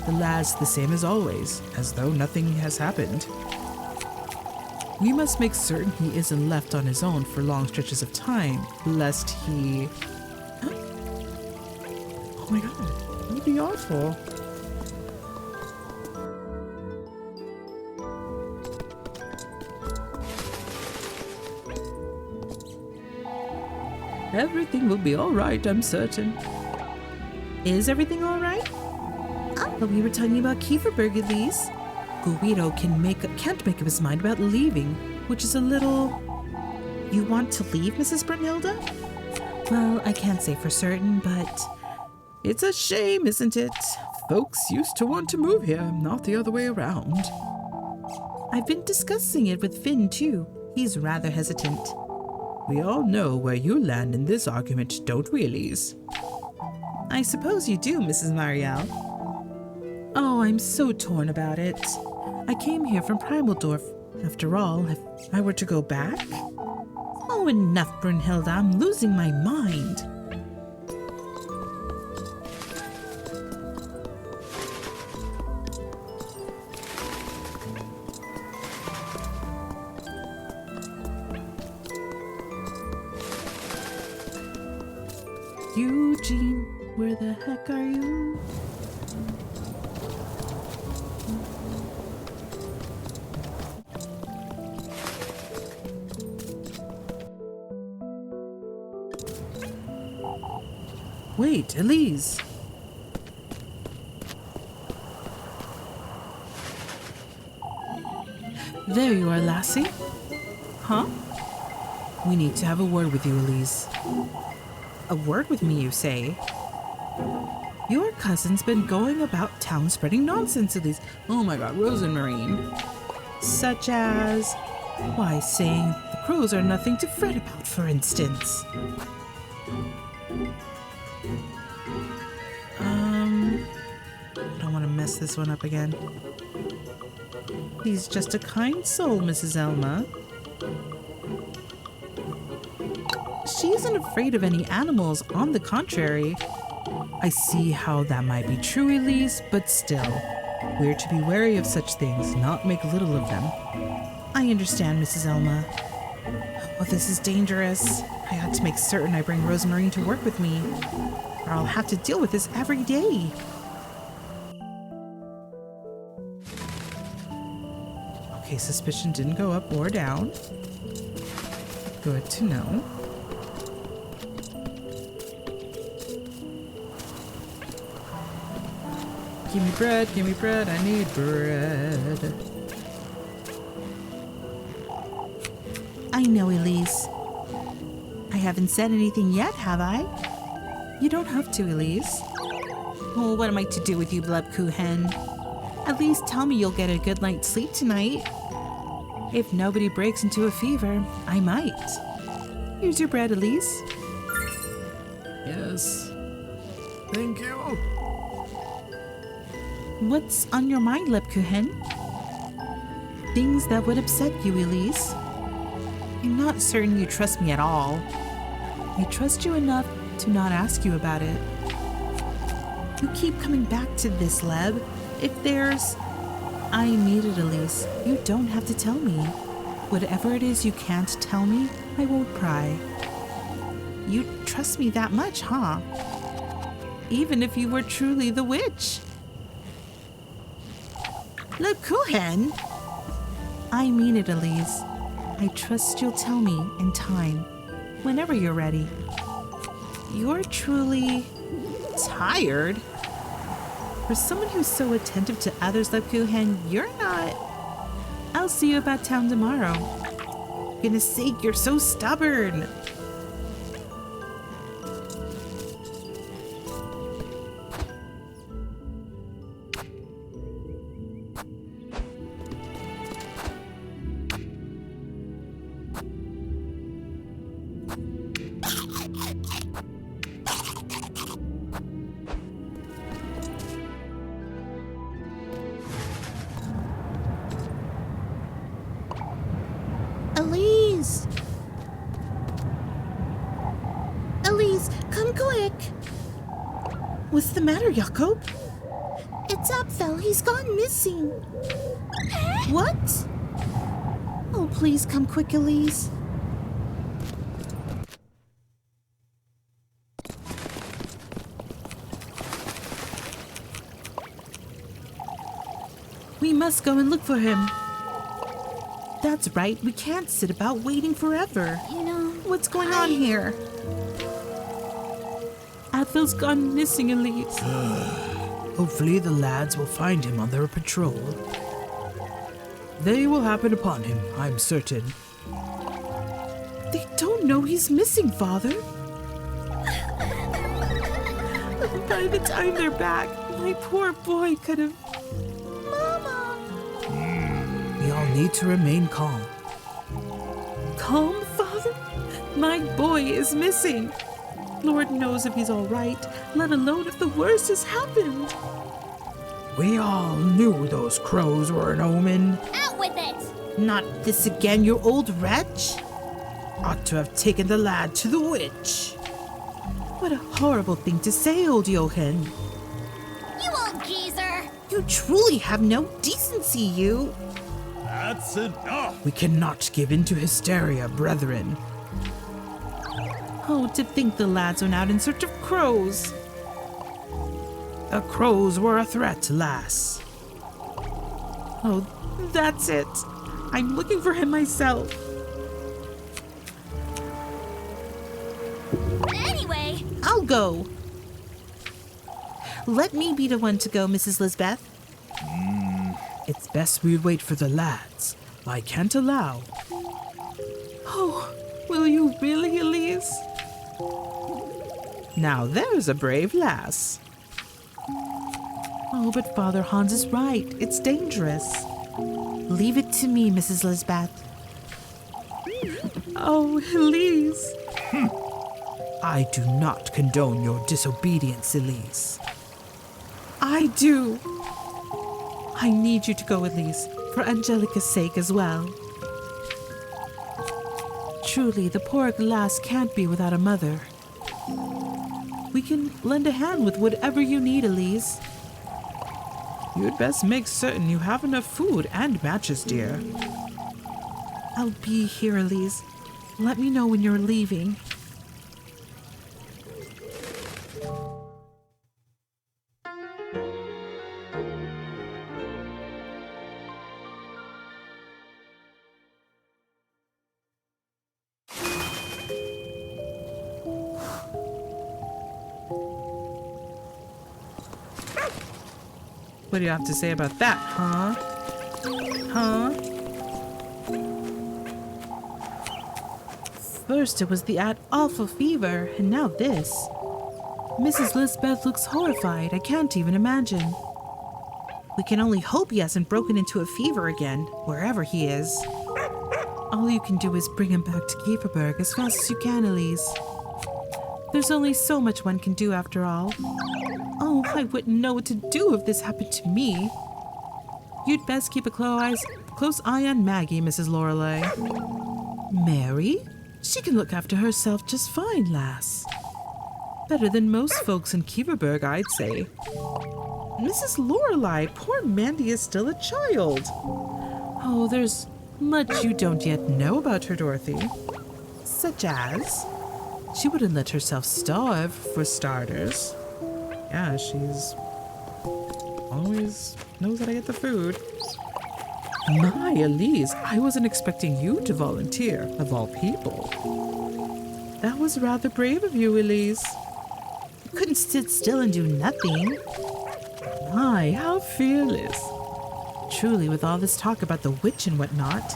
The lad's the same as always, as though nothing has happened. We must make certain he isn't left on his own for long stretches of time, lest he... Oh my god, that would be awful. Everything will be all right, I'm certain. Is everything all right? Oh, but we were talking about Kieferberg at least. Guido can't make up his mind about leaving, which is a little... You want to leave, Mrs. Brunhilde? Well, I can't say for certain, but... It's a shame, isn't it? Folks used to want to move here, not the other way around. I've been discussing it with Finn, too. He's rather hesitant. We all know where you land in this argument, don't we, Elise? I suppose you do, Mrs. Marielle. Oh, I'm so torn about it. I came here from Primaldorf. After all, if I were to go back... Oh, enough, Brunhilde. I'm losing my mind. Eugene, where the heck are you? Wait, Elise. There you are, lassie. Huh? We need to have a word with you, Elise. A word with me, you say? Your cousin's been going about town spreading nonsense, Elise. Oh my god, Rose and Marine. Such as, why, saying the crows are nothing to fret about, for instance. I don't want to mess this one up again. He's just a kind soul, Mrs. Elma. She isn't afraid of any animals, on the contrary. I see how that might be true, Elise, but still, we're to be wary of such things, not make little of them. I understand, Mrs. Elma. Oh, this is dangerous. I ought to make certain I bring Rosemary to work with me, or I'll have to deal with this every day. Okay, suspicion didn't go up or down. Good to know. Give me bread, I need bread. I know, Elise. I haven't said anything yet, have I? You don't have to, Elise. Oh, what am I to do with you, Blebkuchen? At least tell me you'll get a good night's sleep tonight. If nobody breaks into a fever, I might. Here's your bread, Elise. Yes. Thank you. What's on your mind, Lebkuchen? Things that would upset you, Elise. I'm not certain you trust me at all. I trust you enough to not ask you about it. You keep coming back to this, Leb. If there's... I mean it, Elise. You don't have to tell me. Whatever it is you can't tell me, I won't pry. You trust me that much, huh? Even if you were truly the witch. Lebkuchen! I mean it, Elise. I trust you'll tell me in time, whenever you're ready. You're truly... tired? For someone who's so attentive to others, Lebkuchen, you're not... I'll see you about town tomorrow. Goodness sake, you're so stubborn. Elise! Elise, come quick! What's the matter, Jakob? It's Apfel. He's gone missing. What? Oh, please come quick, Elise. We must go and look for him. That's right, we can't sit about waiting forever. You know, What's going on here? Advil's gone missing, Elise. Hopefully the lads will find him on their patrol. They will happen upon him, I'm certain. They don't know he's missing, Father. By the time they're back, my poor boy could have... We all need to remain calm. Calm, Father? My boy is missing. Lord knows if he's all right, let alone if the worst has happened. We all knew those crows were an omen. Out with it! Not this again, you old wretch. Ought to have taken the lad to the witch. What a horrible thing to say, old Johann. You old geezer! You truly have no decency, you. That's enough! We cannot give in to hysteria, brethren. Oh, to think the lads went out in search of crows. The crows were a threat, lass. Oh, that's it. I'm looking for him myself. Anyway, I'll go. Let me be the one to go, Mrs. Lisbeth. It's best we wait for the lads. I can't allow. Oh, will you really, Elise? Now there's a brave lass. Oh, but Father Hans is right. It's dangerous. Leave it to me, Mrs. Lisbeth. Oh, Elise. I do not condone your disobedience, Elise. I do. I need you to go, Elise, for Angelica's sake as well. Truly, the poor lass can't be without a mother. We can lend a hand with whatever you need, Elise. You'd best make certain you have enough food and matches, dear. I'll be here, Elise. Let me know when you're leaving. What do you have to say about that, huh? Huh? First it was the awful fever, and now this. Mrs. Lisbeth looks horrified. I can't even imagine. We can only hope he hasn't broken into a fever again, wherever he is. All you can do is bring him back to Kieferberg as fast as you can, Elise. There's only so much one can do after all. Oh, I wouldn't know what to do if this happened to me. You'd best keep a close eye on Maggie, Mrs. Lorelei. Mary? She can look after herself just fine, lass. Better than most folks in Kieferberg, I'd say. Mrs. Lorelei, poor Mandy is still a child. Oh, there's much you don't yet know about her, Dorothy. Such as? She wouldn't let herself starve, for starters. Yeah, she's always knows how to get the food. My, Elise, I wasn't expecting you to volunteer, of all people. That was rather brave of you, Elise. You couldn't sit still and do nothing. My, how fearless. Truly, with all this talk about the witch and whatnot,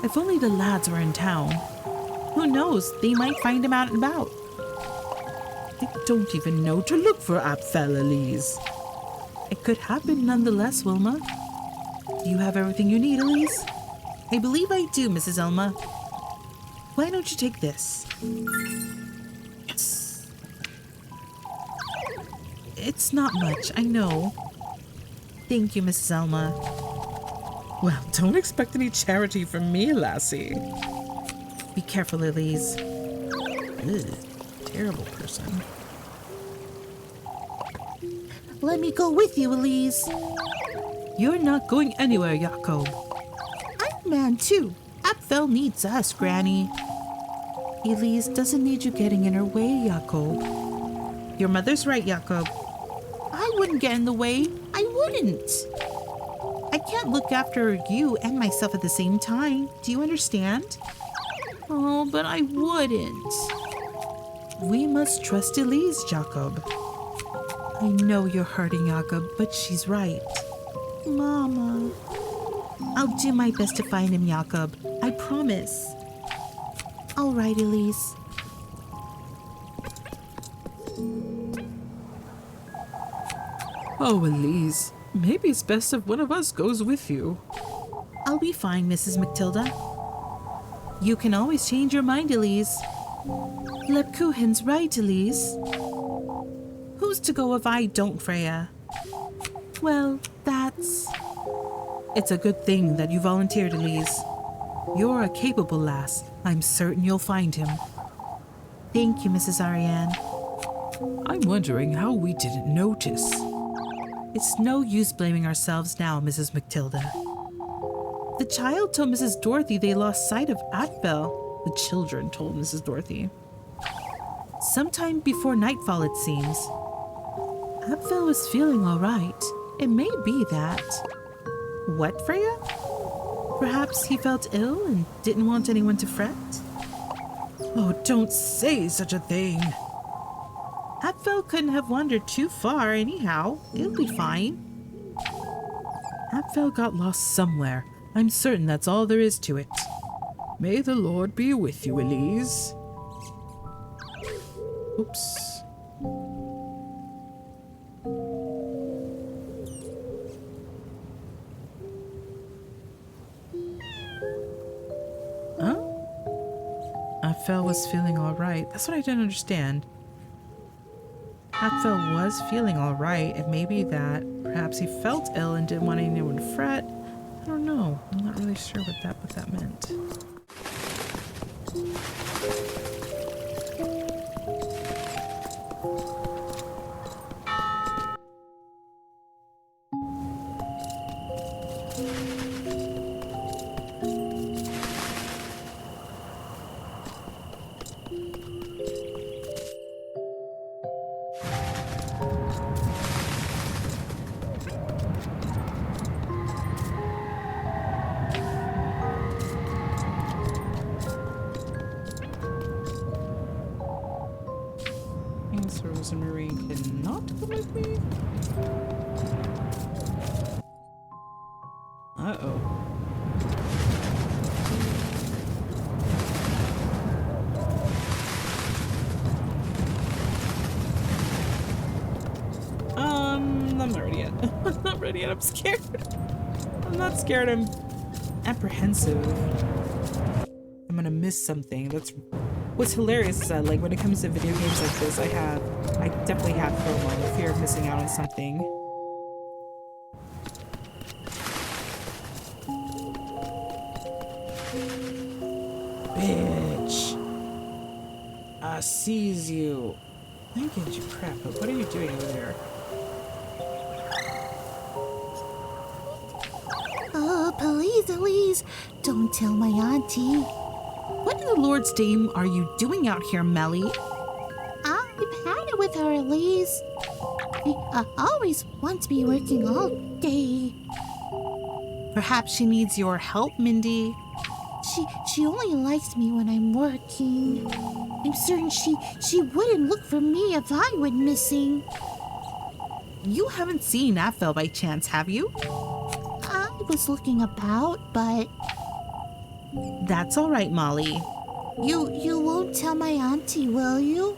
if only the lads were in town. Who knows, they might find him out and about. They don't even know to look for Apfel, Elise. It could happen nonetheless, Wilma. Do you have everything you need, Elise? I believe I do, Mrs. Elma. Why don't you take this? Yes. It's not much, I know. Thank you, Mrs. Elma. Well, don't expect any charity from me, lassie. Be careful, Elise. Ugh, terrible person. Let me go with you, Elise. You're not going anywhere, Jakob. I'm man too. Apfel needs us, Granny. Elise doesn't need you getting in her way, Jakob. Your mother's right, Jakob. I wouldn't get in the way. I wouldn't. I can't look after you and myself at the same time. Do you understand? Oh, but I wouldn't. We must trust Elise, Jakob. I know you're hurting, Jakob, but she's right. Mama. I'll do my best to find him, Jakob. I promise. All right, Elise. Oh, Elise, maybe it's best if one of us goes with you. I'll be fine, Mrs. Matilda. You can always change your mind, Elise. Lepkuchen's right, Elise. Who's to go if I don't, Freya? Well, that's... It's a good thing that you volunteered, Elise. You're a capable lass. I'm certain you'll find him. Thank you, Mrs. Ariane. I'm wondering how we didn't notice. It's no use blaming ourselves now, Mrs. Matilda. The child told Mrs. Dorothy they lost sight of Atbel. The children told Mrs. Dorothy. Sometime before nightfall, it seems. Atbel was feeling all right. It may be that. What, Freya? Perhaps he felt ill and didn't want anyone to fret? Oh, don't say such a thing. Apfel couldn't have wandered too far anyhow. It'll be fine. Apfel got lost somewhere. I'm certain that's all there is to it. May the Lord be with you, Elise. Oops. Huh? Apfel was feeling all right. That's what I didn't understand. Apfel was feeling all right. It may be that perhaps he felt ill and didn't want anyone to fret. I don't know. I'm not really sure what that meant. Rosemary cannot come with me? Uh-oh. I'm not ready yet. I'm not ready yet. I'm scared. I'm not scared. I'm apprehensive. I'm gonna miss something. What's hilarious is that, like, when it comes to video games like this, I definitely have FOMO, the fear of missing out on something. Bitch. I sees you. I get you crap, but what are you doing over there? Oh, please, Elise, don't tell my auntie. What in the Lord's name are you doing out here, Melly? I've had it with her, Elise. She always wants me working all day. Perhaps she needs your help, Mindy. She only likes me when I'm working. I'm certain she wouldn't look for me if I went missing. You haven't seen Apfel by chance, have you? I was looking about, but... That's all right, Molly. You won't tell my auntie, will you?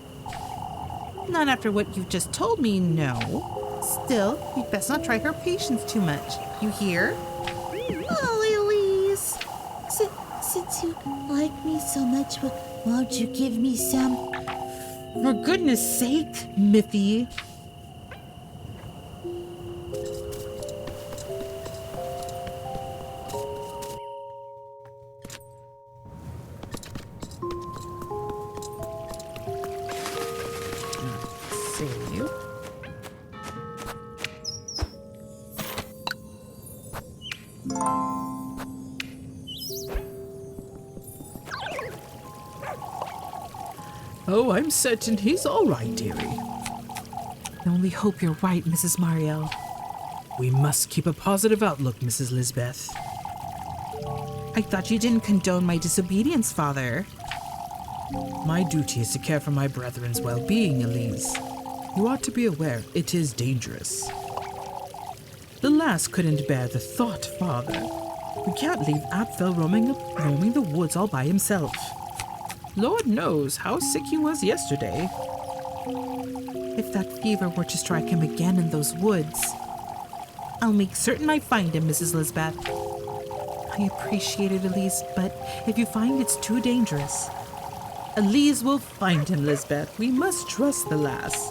Not after what you've just told me, no. Still, you'd best not try her patience too much. You hear? Oh, Elise. Since you like me so much, won't you give me some? For goodness sake, Miffy. Save. Oh, I'm certain he's all right, dearie. I only hope you're right, Mrs. Mariel. We must keep a positive outlook, Mrs. Lisbeth. I thought you didn't condone my disobedience, Father. My duty is to care for my brethren's well-being, Elise. You ought to be aware it is dangerous. The lass couldn't bear the thought, Father. We can't leave Apfel roaming the woods all by himself. Lord knows how sick he was yesterday. If that fever were to strike him again in those woods, I'll make certain I find him, Mrs. Lisbeth. I appreciate it, Elise, but if you find it's too dangerous... Elise will find him, Lisbeth. We must trust the lass.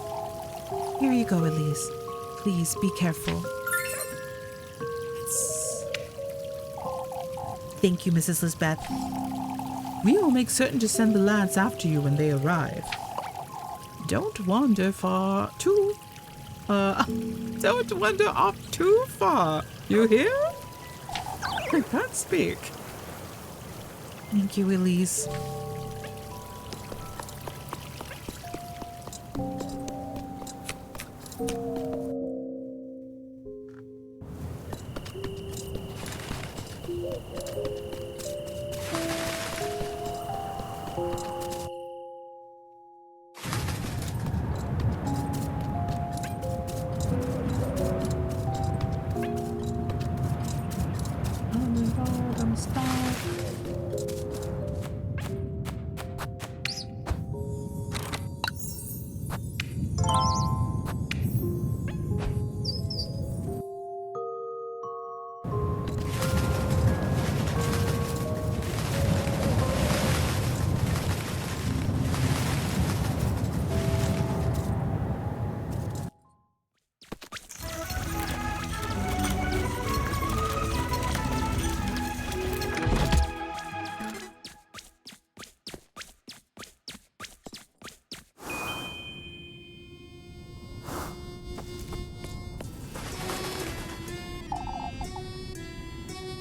Here you go, Elise. Please be careful. Thank you, Mrs. Lisbeth. We will make certain to send the lads after you when they arrive. Don't wander off too far. You hear? I can't speak. Thank you, Elise.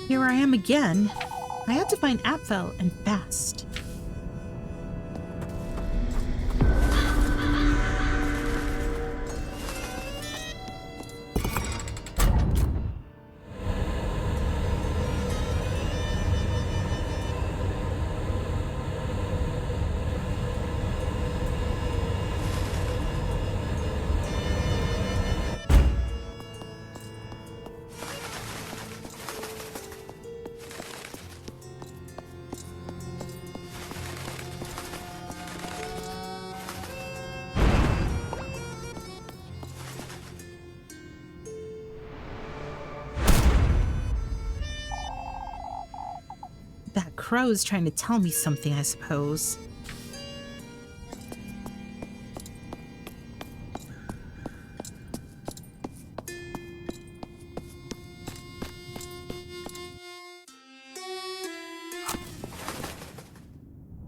Here I am again. I had to find Apfel and fast. That crow's trying to tell me something, I suppose.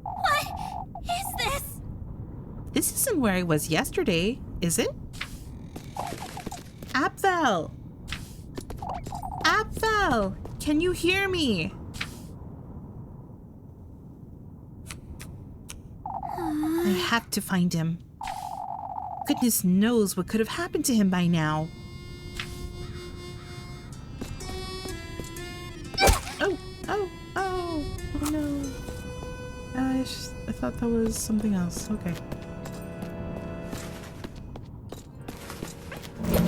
What is this? This isn't where I was yesterday, is it? Apfel! Apfel! Can you hear me? I have to find him. Goodness knows what could have happened to him by now. Oh, oh, oh, oh no. I thought that was something else. Okay.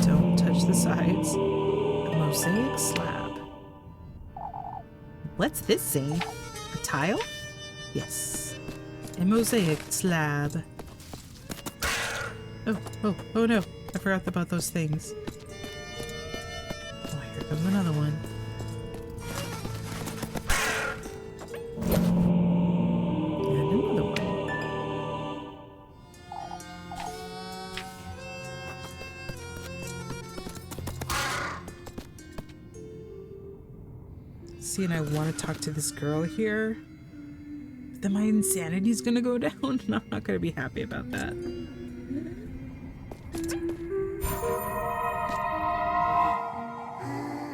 Don't touch the sides. A mosaic slab. What's this saying? A tile? Yes. A mosaic slab. Oh no. I forgot about those things. Oh, here comes another one. And another one. See, and I want to talk to this girl here. Then my insanity's gonna go down, and I'm not gonna be happy about that.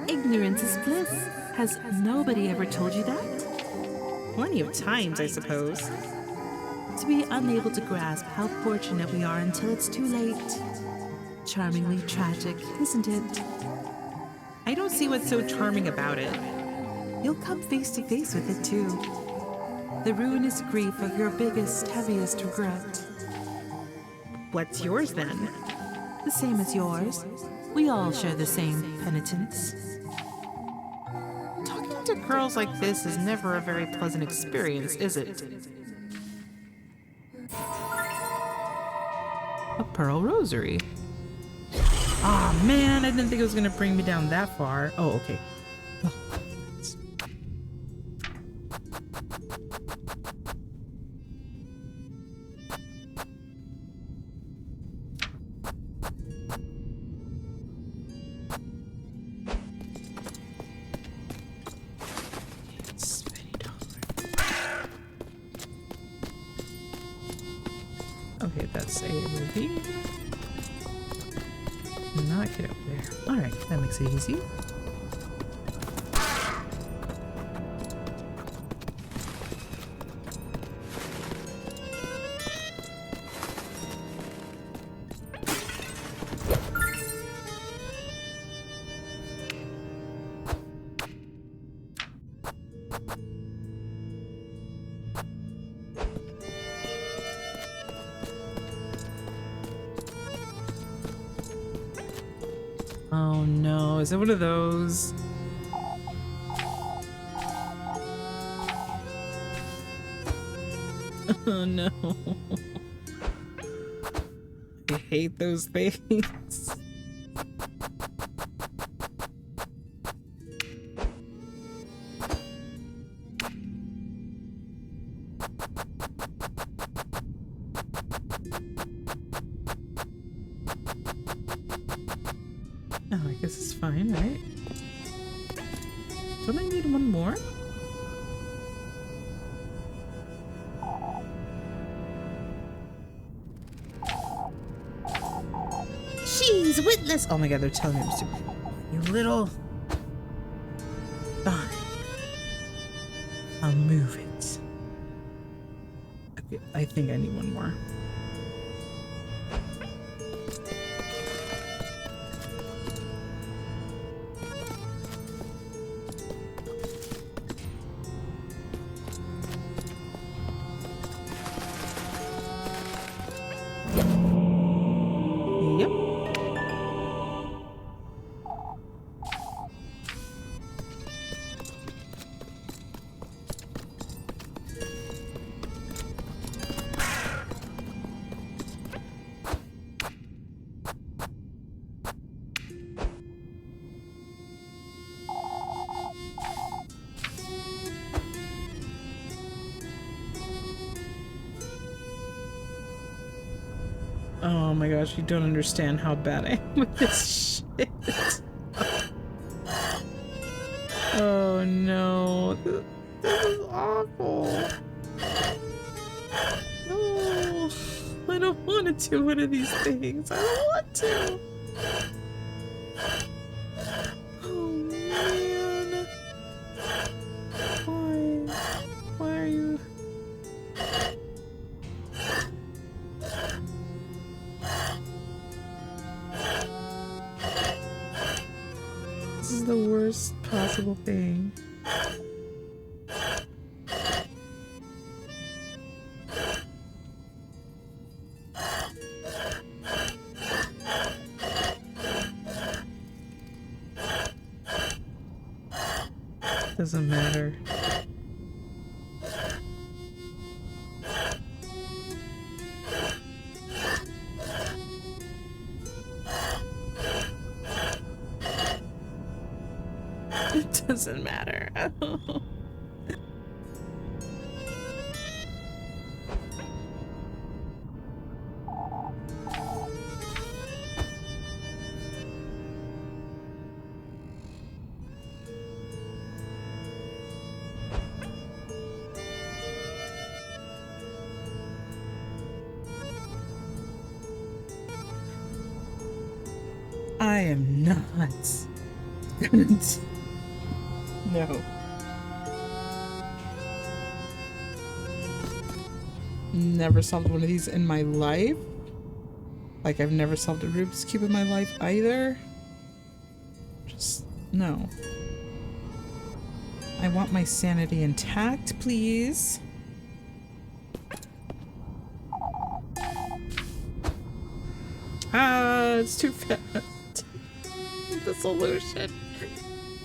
Ignorance is bliss. Has nobody ever told you that? Plenty of times, I suppose. To be unable to grasp how fortunate we are until it's too late. Charmingly tragic, isn't it? I don't see what's so charming about it. You'll come face to face with it too. The ruinous grief of your biggest, heaviest regret. What's yours then? The same as yours. We all share the same penitence. Talking to girls like this is never a very pleasant experience, is it? A pearl rosary. Aw, man, I didn't think it was gonna bring me down that far. Oh, okay. Okay, that's a ruby. Not get over there. Alright, that makes it easy. Oh no, is it one of those? Oh no. I hate those things. Oh, I guess it's fine, right? Don't I need one more? She's witless. Oh my god, they're telling me I'm stupid. You little... Fine. I'll move it. Okay, I think I need one more. Yep. Oh my gosh, you don't understand how bad I am with this shit. Oh no. This is awful. No. I don't want to do one of these things. I don't want to. Oh man. Why? Why are you... This is the worst possible thing. Doesn't matter. It doesn't matter. I am not. No. Never solved one of these in my life. Like, I've never solved a Rubik's Cube in my life either. Just, no. I want my sanity intact, please. Ah, it's too fast. The solution.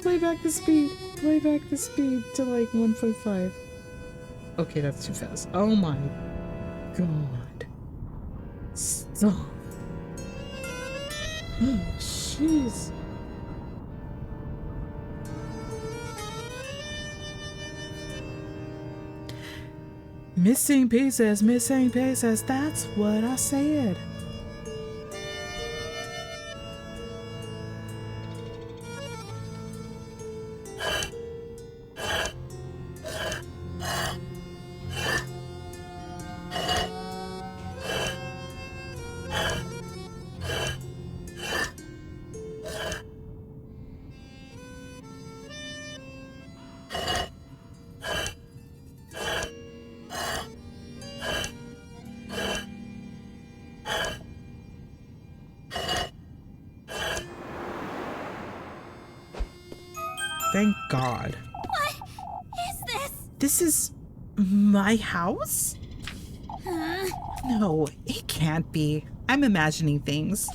Play back the speed. Play back the speed to like 1.5. Okay, that's too fast. Oh my god. Stop. Oh, jeez. Missing pieces, that's what I said. Thank God. What is this? This is my house? No, it can't be. I'm imagining things.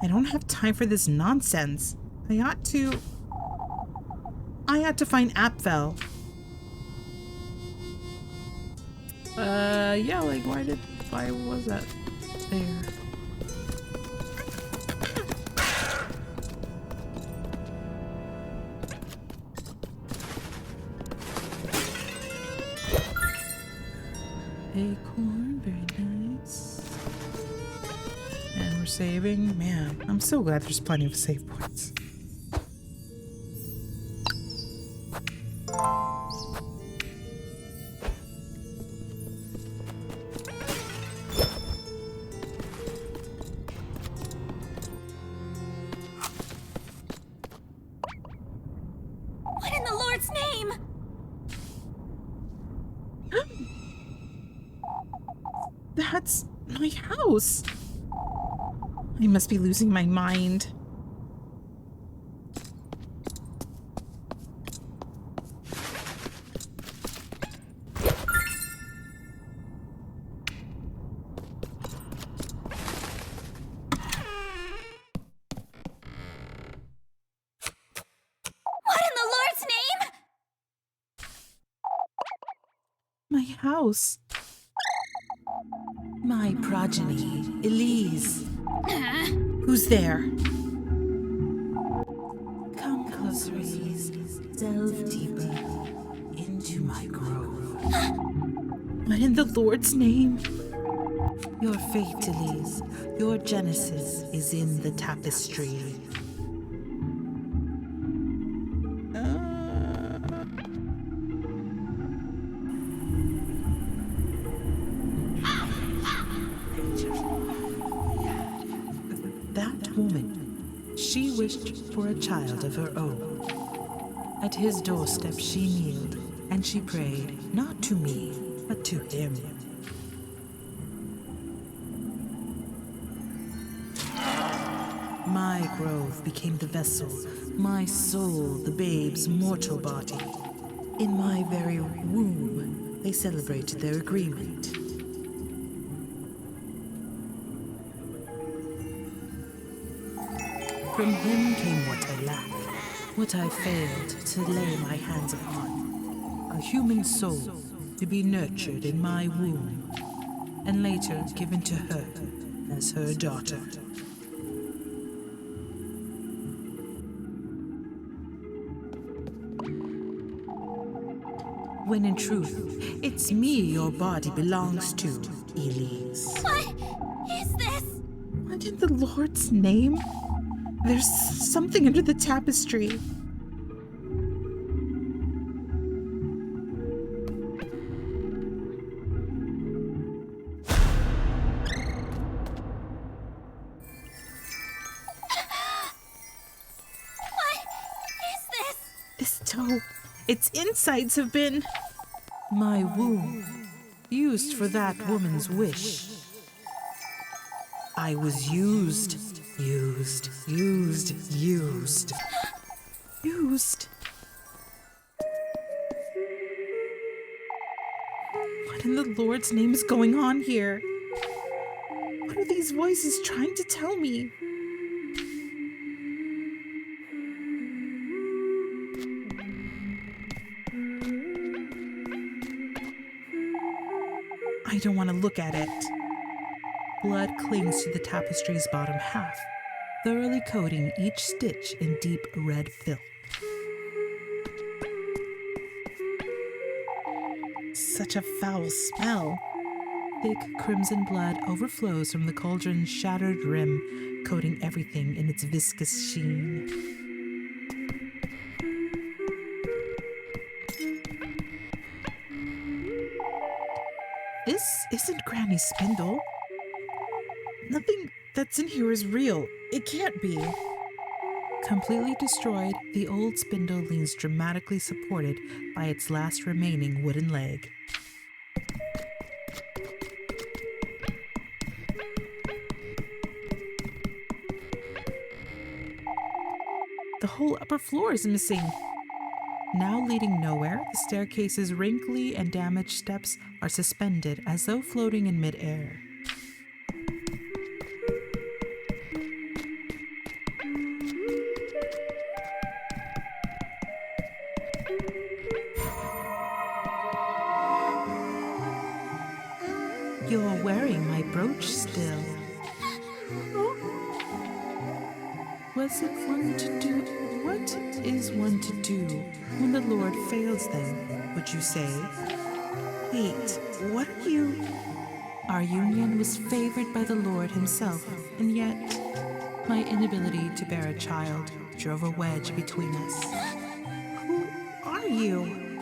I don't have time for this nonsense. I ought to find Apfel. Yeah, like why was that there? Acorn, very nice. And we're saving. Man, I'm so glad there's plenty of save points. What in the Lord's name? That's my house. I must be losing my mind. What in the Lord's name? My house. My progeny, Elise. Who's there? Come closer, Elise. Delve deeper into my grove. What in the Lord's name? Your fate, Elise, your genesis is in the tapestry. That woman, She wished for a child of her own. At his doorstep she kneeled, and she prayed, not to me, but to him. My grove became the vessel, my soul the babe's mortal body. In my very womb, they celebrated their agreement. From him came what I lacked, what I failed to lay my hands upon. A human soul to be nurtured in my womb, and later given to her as her daughter. When in truth, it's me your body belongs to, Elise. What is this? what in the Lord's name? There's something under the tapestry. What is this? This toe, its insides have been... My womb, used for that woman's wish. I was used. Used. What in the Lord's name is going on here? What are these voices trying to tell me? I don't want to look at it. Blood clings to the tapestry's bottom half, thoroughly coating each stitch in deep red filth. Such a foul smell. Thick crimson blood overflows from the cauldron's shattered rim, coating everything in its viscous sheen. This isn't Granny's spindle. Nothing that's in here is real. It can't be. Completely destroyed, the old spindle leans dramatically supported by its last remaining wooden leg. The whole upper floor is missing. Now leading nowhere, the staircase's wrinkly and damaged steps are suspended as though floating in midair. You're wearing my brooch still. Was it one to do? What is one to do when the Lord fails them, would you say? Wait, what are you? Our union was favored by the Lord himself, and yet my inability to bear a child drove a wedge between us. Who are you?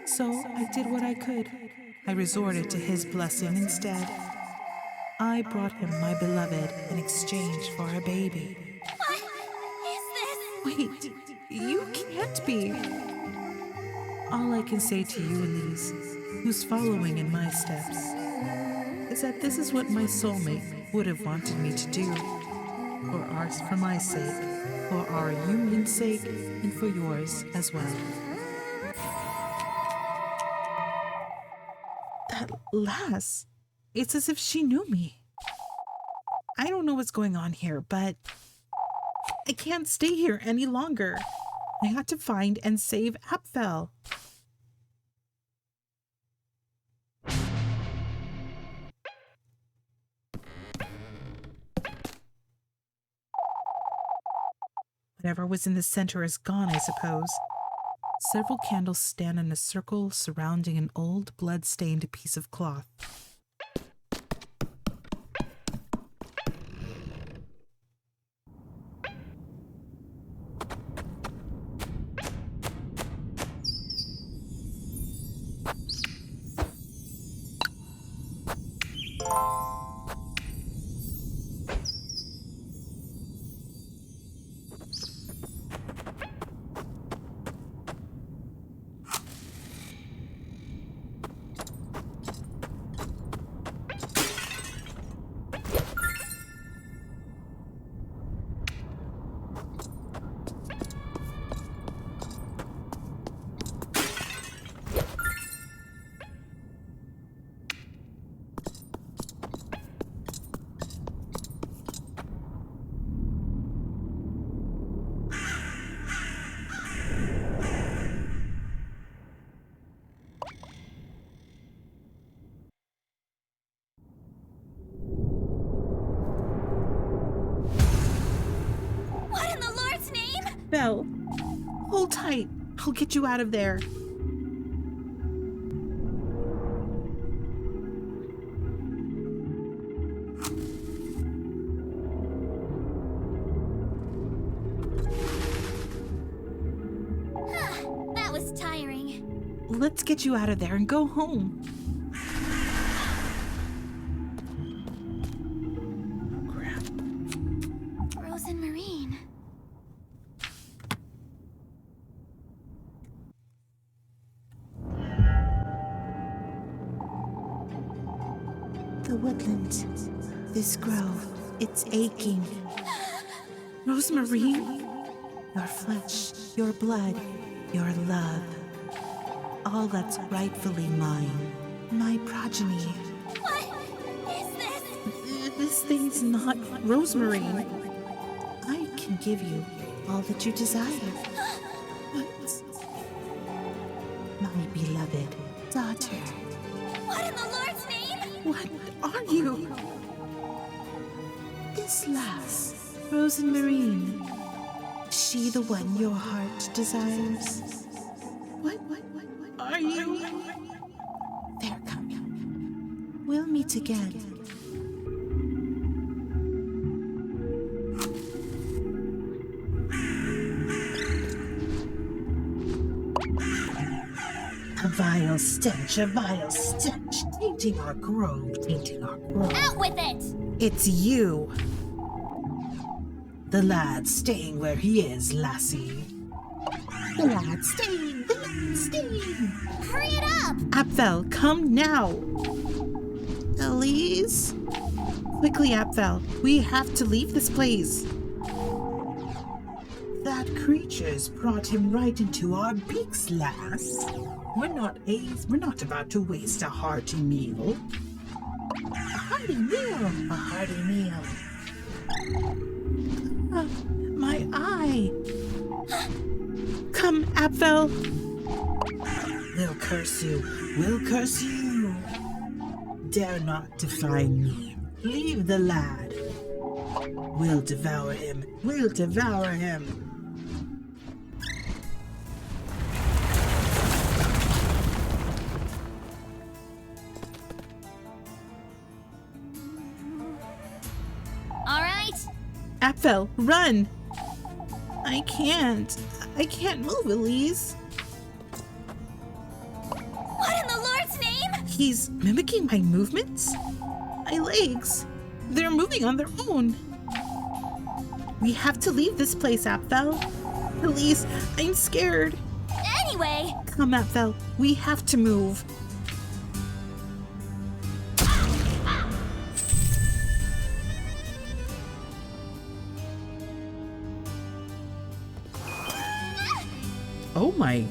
So I did what I could. I resorted to his blessing instead. I brought him my beloved in exchange for a baby. What is this? Wait, you can't be. All I can say to you, Elise, who's following in my steps, is that this is what my soulmate would have wanted me to do. For my sake, for our union's sake, and for yours as well. That lass, it's as if she knew me. I don't know what's going on here, but I can't stay here any longer. I had to find and save Apfel. Whatever was in the center is gone, I suppose. Several candles stand in a circle surrounding an old, blood-stained piece of cloth. Belle, hold tight. I'll get you out of there. That was tiring. Let's get you out of there and go home. Oh, crap. Rose and Marine. The woodland, this grove, it's aching. Rosemary, Your flesh, your blood, your love. All that's rightfully mine. My progeny. What is this? this thing's not Rosemary. I can give you all that you desire. My beloved daughter. What in the Lord's name? What are you? This lass, Rose and Marine. Is she the one your heart desires? What are you? They're coming. We'll meet again. A vile stench, tainting our grove, Out with it! It's you. The lad's staying where he is, lassie. The lad's staying, Hurry it up! Apfel, come now. Elise? Quickly, Apfel. We have to leave this place. That creature's brought him right into our beaks, lass. We're not about to waste a hearty meal. A hearty meal. My eye. Come, Apfel. We'll curse you. Dare not defy me. Leave the lad. We'll devour him. All right. Apfel, run. I can't move, Elise. What in the Lord's name? He's mimicking my movements? My legs. They're moving on their own. We have to leave this place, Apfel. Elise, I'm scared. Anyway, Come, Apfel. We have to move. Oh my.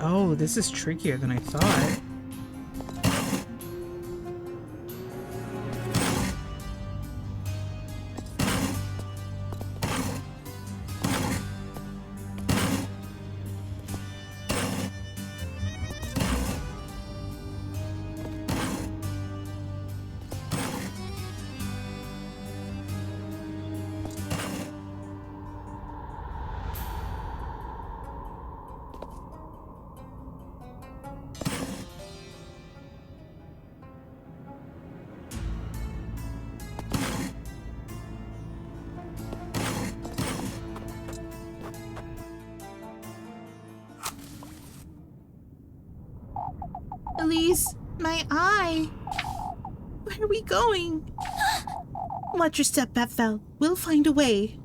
Oh, this is trickier than I thought. Elise, my eye. Where are we going? Watch your step, Bethel. We'll find a way.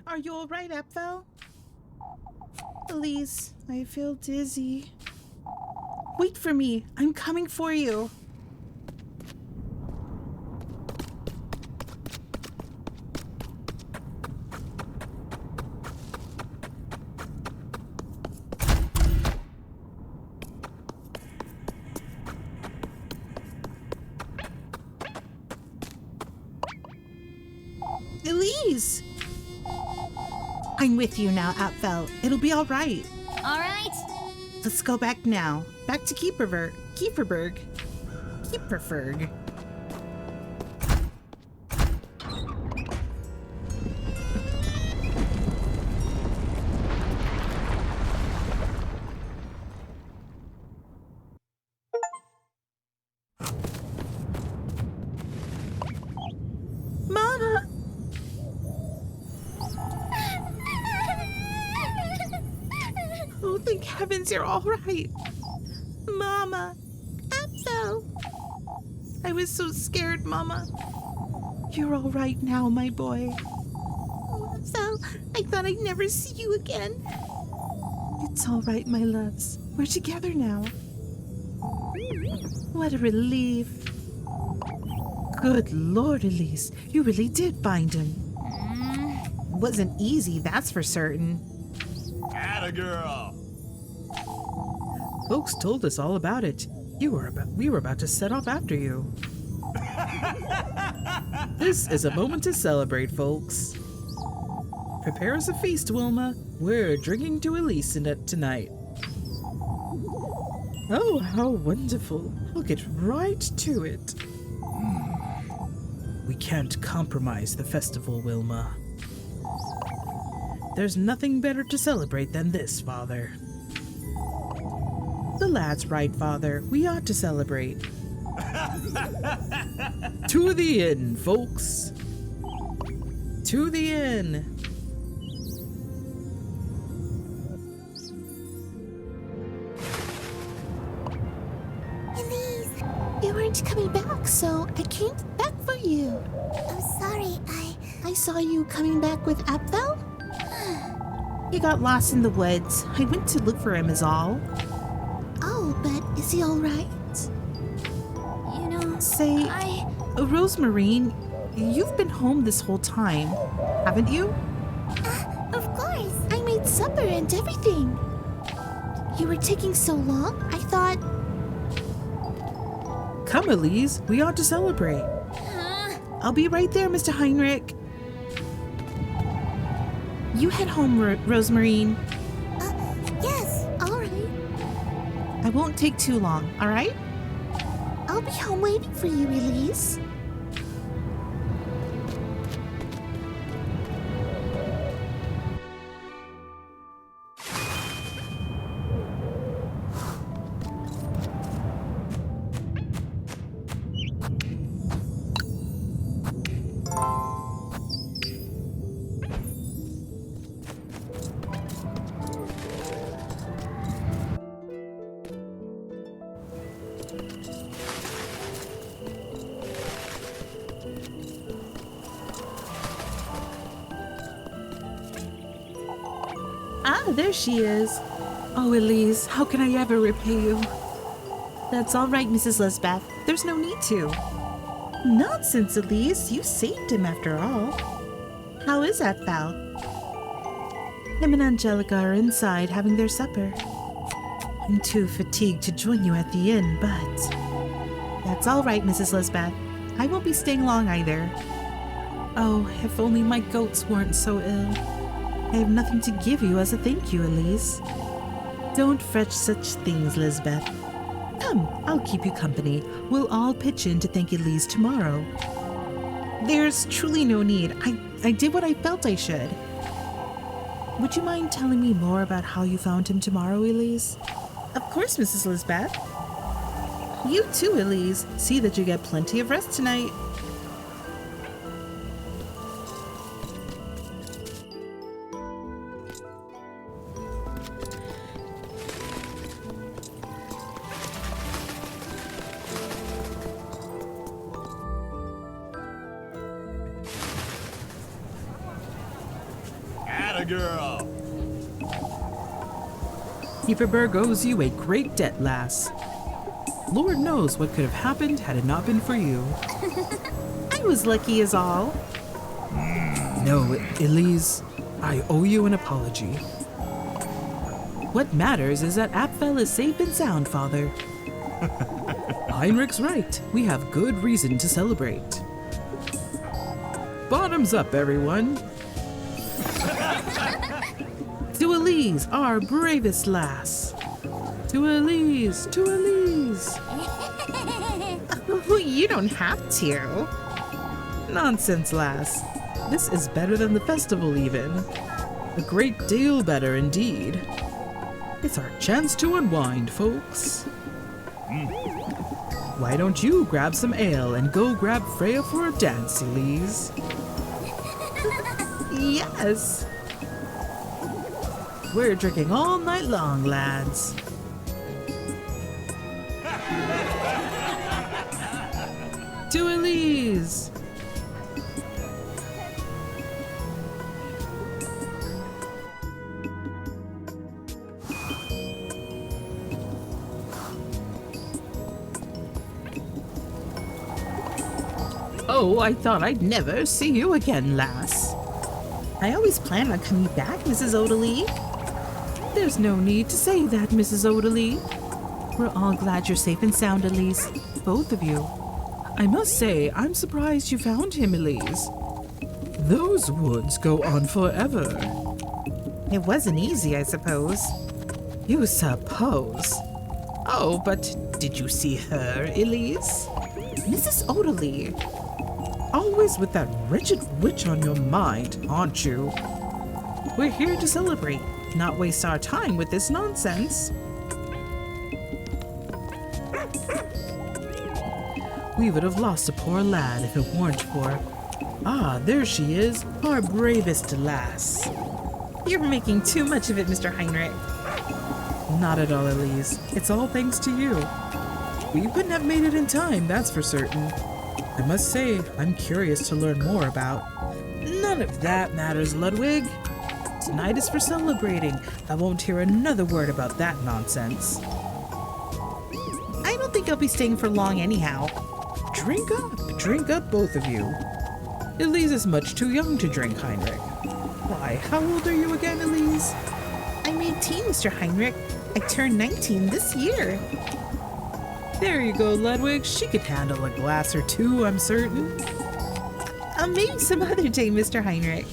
Are you all right, Apfel? Elise, I feel dizzy. Wait for me. I'm coming for you. Elise! I'm with you now, Apfel. It'll be all right. All right. Let's go back now. Back to Kieferberg. Kieferberg. Mama! Oh, thank heavens you're all right. Mama. Apfel. I was so scared, Mama. You're all right now, my boy. Oh, Apfel, I thought I'd never see you again. It's all right, my loves. We're together now. What a relief. Good Lord, Elise. You really did find him. Wasn't easy, that's for certain. Atta girl. Folks told us all about it. We were about to set off after you. This is a moment to celebrate, folks. Prepare us a feast, Wilma. We're drinking to Elise tonight. Oh, how wonderful. We'll get right to it. We can't compromise the festival, Wilma. There's nothing better to celebrate than this, Father. The lad's right, Father. We ought to celebrate. To the inn, folks. To the inn. Elise, you weren't coming back, so I came back for you. I'm sorry, I saw you coming back with Apfel. He got lost in the woods. I went to look for him is all. Oh, but is he all right? you know, Say, Rosemarine, you've been home this whole time, haven't you? of course. I made supper and everything. You were taking so long, I thought. Come, Elise. We ought to celebrate. I'll be right there, Mr. Heinrich. You head home, Rosemarine. Yes, all right. I won't take too long, all right? I'll be home waiting for you, Elise. Ah, there she is. Oh, Elise, how can I ever repay you? That's all right, Mrs. Lisbeth. There's no need to. Nonsense, Elise. You saved him after all. How is Apfel? Him and Angelica are inside having their supper. I'm too fatigued to join you at the inn, but... That's all right, Mrs. Lisbeth. I won't be staying long either. Oh, if only my goats weren't so ill. I have nothing to give you as a thank you, Elise. Don't fretch such things, Lisbeth. Come, I'll keep you company. We'll all pitch in to thank Elise tomorrow. There's truly no need. I did what I felt I should. Would you mind telling me more about how you found him tomorrow, Elise? Of course, Mrs. Lisbeth. You too, Elise. See that you get plenty of rest tonight. Atta girl. Kieferberg owes you a great debt, lass. Lord knows what could have happened had it not been for you. I was lucky as all. No, Elise, I owe you an apology. What matters is that Apfel is safe and sound, Father. Heinrich's right. We have good reason to celebrate. Bottoms up, everyone. To Elise, our bravest lass. To Elise, to Elise. Oh, you don't have to. Nonsense, lass. This is better than the festival, even. A great deal better, indeed. It's our chance to unwind, folks. Why don't you grab some ale and go grab Freya for a dance, Elise? Yes. We're drinking all night long, lads. To Elise! Oh, I thought I'd never see you again, lass. I always planned on coming back, Mrs. Odalie. There's no need to say that, Mrs. Odalie. We're all glad you're safe and sound, Elise. Both of you. I must say, I'm surprised you found him, Elise. Those woods go on forever. It wasn't easy, I suppose. You suppose? Oh, but did you see her, Elise? Mrs. Odalie. Always with that wretched witch on your mind, aren't you? We're here to celebrate, not waste our time with this nonsense. We would have lost a poor lad if it weren't for... Ah, there she is, our bravest lass. You're making too much of it, Mr. Heinrich. Not at all, Elise. It's all thanks to you. We wouldn't have made it in time, that's for certain. I must say, I'm curious to learn more about... None of that matters, Ludwig. Tonight is for celebrating. I won't hear another word about that nonsense. I don't think I'll be staying for long anyhow. Drink up, both of you. Elise is much too young to drink, Heinrich. Why, how old are you again, Elise? I'm 18, Mr. Heinrich. I turned 19 this year. There you go, Ludwig. She could handle a glass or two, I'm certain. Maybe some other day, Mr. Heinrich.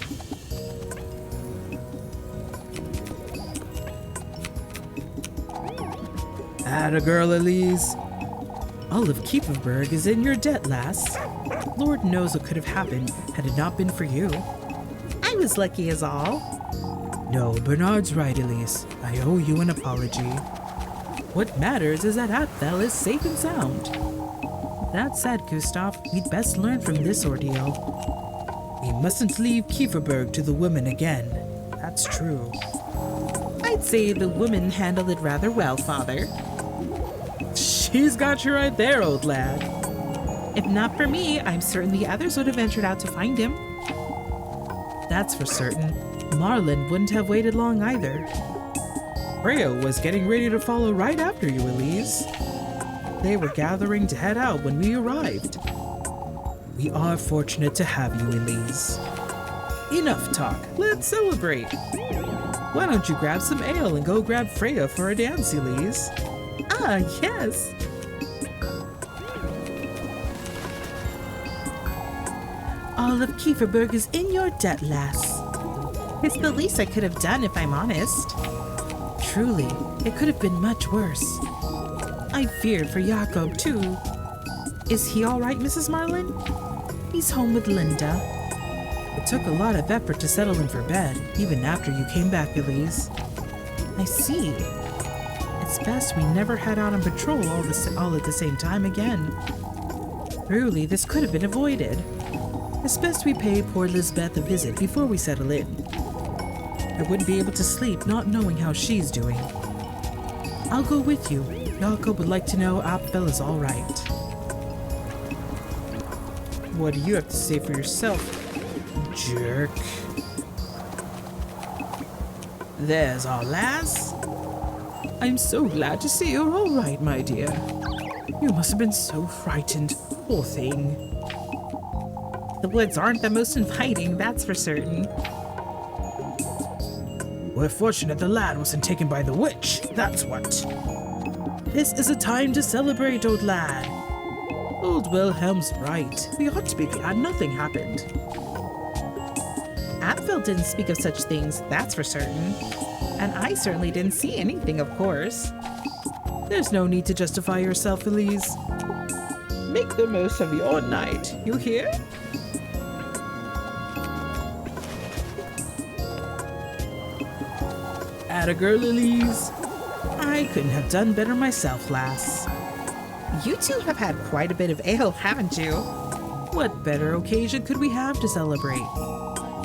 Atta girl, Elise. Olive Kieferberg is in your debt, lass. Lord knows what could have happened had it not been for you. I was lucky as all. No, Bernard's right, Elise. I owe you an apology. What matters is that Atfel is safe and sound. That said, Gustav, we'd best learn from this ordeal. We mustn't leave Kieferberg to the women again. That's true. I'd say the woman handled it rather well, Father. She's got you right there, old lad. If not for me, I'm certain the others would have ventured out to find him. That's for certain. Marlin wouldn't have waited long either. Freya was getting ready to follow right after you, Elise. They were gathering to head out when we arrived. We are fortunate to have you, Elise. Enough talk. Let's celebrate. Why don't you grab some ale and go grab Freya for a dance, Elise? Ah, yes. Olive Kieferberg is in your debt, lass. It's the least I could have done, if I'm honest. Truly, it could have been much worse. I feared for Jakob, too. Is he all right, Mrs. Marlin? He's home with Linda. It took a lot of effort to settle him for bed, even after you came back, Elise. I see. It's best we never head out on patrol all at the same time again. Truly, this could have been avoided. It's best we pay poor Lisbeth a visit before we settle in. I wouldn't be able to sleep not knowing how she's doing. I'll go with you. Jakob would like to know Apfel is all right. What do you have to say for yourself, jerk? There's our lass. I'm so glad to see you're all right, my dear. You must have been so frightened, poor thing. The woods aren't the most inviting, that's for certain. We're fortunate the lad wasn't taken by the witch, that's what. This is a time to celebrate, old lad. Old Wilhelm's right. We ought to be glad nothing happened. Apfel didn't speak of such things, that's for certain. And I certainly didn't see anything, of course. There's no need to justify yourself, Elise. Make the most of your night, you hear? Atta girl, Elise. I couldn't have done better myself, lass. You two have had quite a bit of ale, haven't you? What better occasion could we have to celebrate?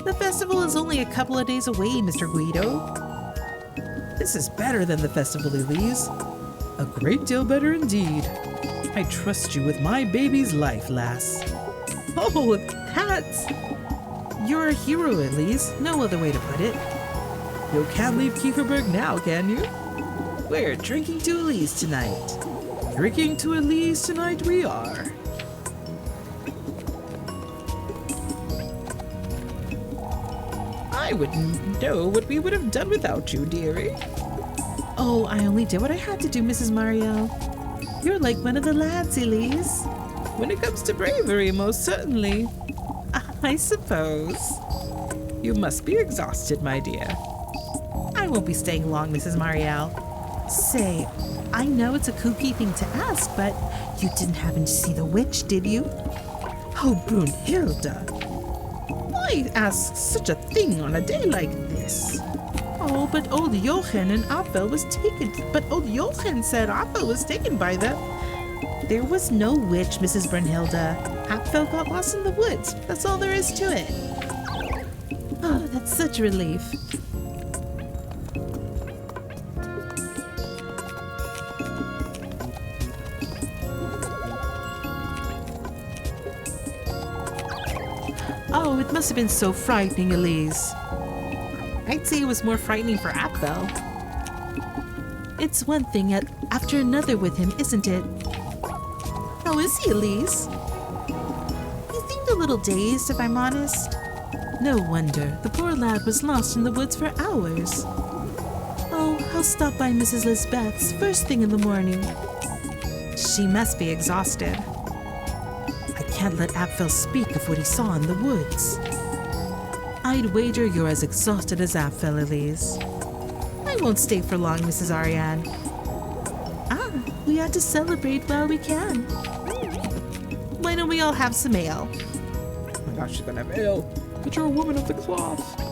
The festival is only a couple of days away, Mr. Guido. This is better than the festival, Elise. A great deal better indeed. I trust you with my baby's life, lass. Oh, that's... You're a hero, Elise. No other way to put it. You can't leave Kieferberg now, can you? We're drinking to Elise tonight. Drinking to Elise tonight we are. I wouldn't know what we would have done without you, dearie. Oh, I only did what I had to do, Mrs. Mario. You're like one of the lads, Elise. When it comes to bravery, most certainly. I suppose. You must be exhausted, my dear. I won't be staying long, Mrs. Marielle. Say, I know it's a kooky thing to ask, but you didn't happen to see the witch, did you? Oh, Brunhilde. Why they ask such a thing on a day like this? Oh, but old Jochen and Apfel was taken. But old Jochen said Apfel was taken by them. There was no witch, Mrs. Brunhilde. Apfel got lost in the woods. That's all there is to it. Oh, that's such a relief. Oh, it must have been so frightening, Elise. I'd say it was more frightening for Apfel. It's one thing after another with him, isn't it? How is he, Elise? He seemed a little dazed, if I'm honest. No wonder. The poor lad was lost in the woods for hours. Oh, I'll stop by Mrs. Lisbeth's first thing in the morning. She must be exhausted. I can't let Apfel speak of what he saw in the woods. I'd wager you're as exhausted as Apfel, Elise. I won't stay for long, Mrs. Ariane. Ah, we ought to celebrate while we can. Why don't we all have some ale? Oh my gosh, she's gonna have ale. But you're a woman of the cloth.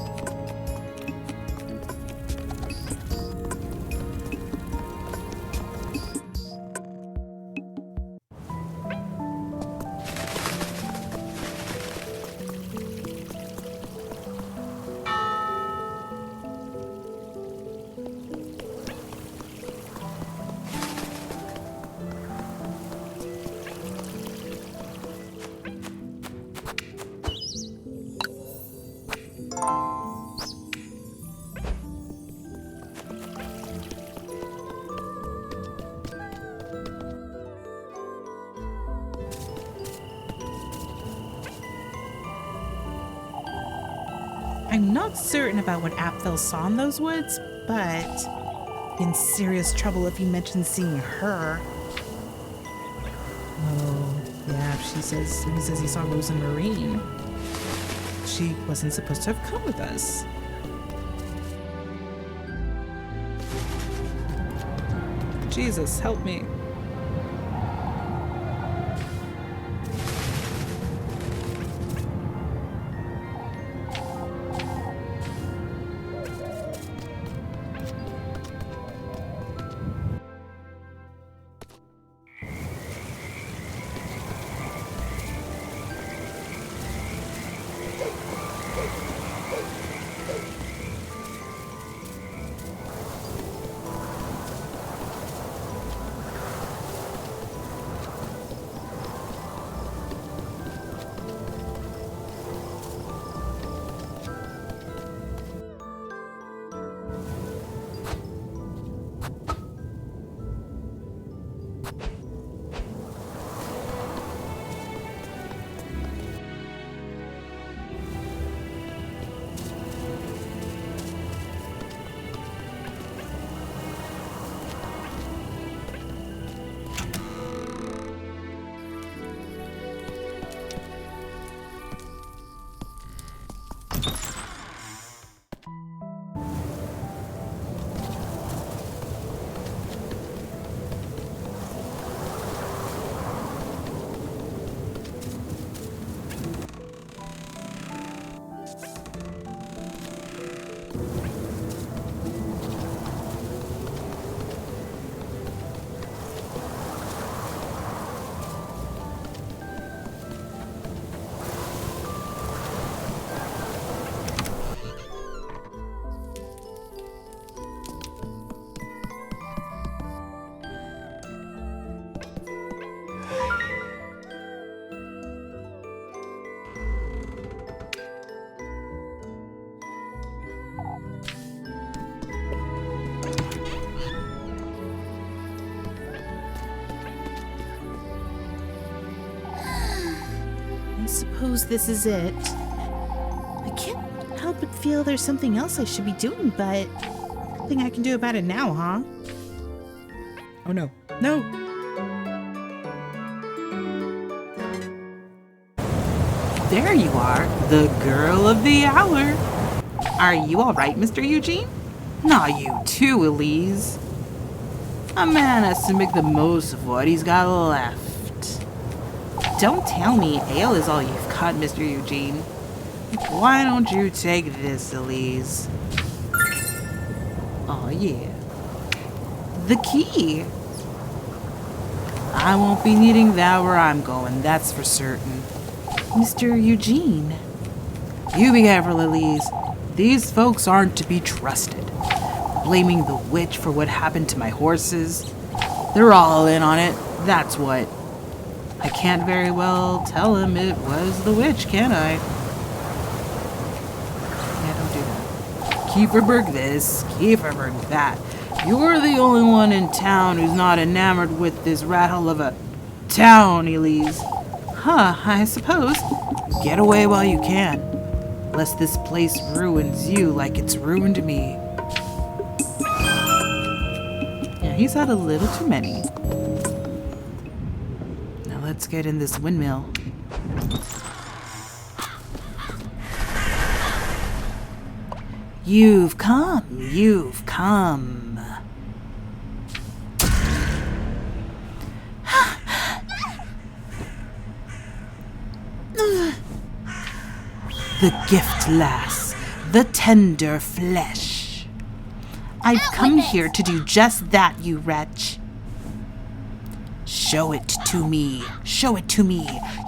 I'm not certain about what Apfel saw in those woods, but in serious trouble if he mentions seeing her. Oh, yeah, he says he saw Rosa Marine. She wasn't supposed to have come with us. Jesus, help me. I suppose this is it. I can't help but feel there's something else I should be doing, but nothing I can do about it now, huh? Oh no. No! There you are, the girl of the hour. Are you all right, Mr. Eugene? Not you too, Elise. A man has to make the most of what he's got left. Don't tell me ale is all you've got, Mr. Eugene. Why don't you take this, Elise? Oh yeah. The key. I won't be needing that where I'm going, that's for certain. Mr. Eugene. You be careful, Elise. These folks aren't to be trusted. Blaming the witch for what happened to my horses. They're all in on it, that's what. I can't very well tell him it was the witch, can I? Yeah, don't do that. Kieferberg this, Kieferberg that. You're the only one in town who's not enamored with this rattle of a town, Elise. Huh, I suppose. Get away while you can, lest this place ruins you like it's ruined me. Yeah, he's had a little too many. Now let's get in this windmill. You've come, you've come. The gift, lass, the tender flesh. I've come here to do just that, you wretch. Show it to me,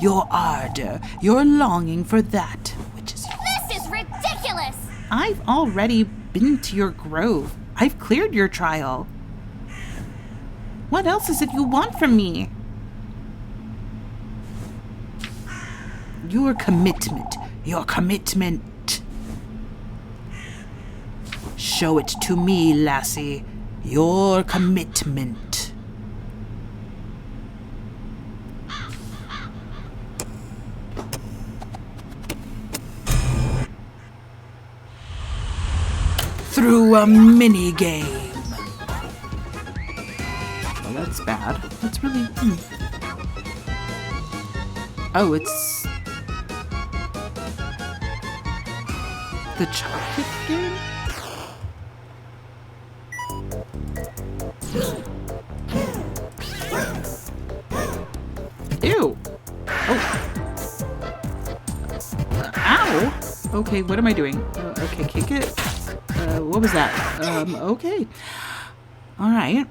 your ardor, your longing for that which is yours. This is ridiculous! I've already been to your grove. I've cleared your trial. What else is it you want from me? Your commitment. Show it to me, lassie. Your commitment. Through a mini game. Well, that's bad. That's really. Oh, it's the chocolate game? Ew. Oh. Ow. Okay, what am I doing? Okay, kick it. What was that? Okay. All right.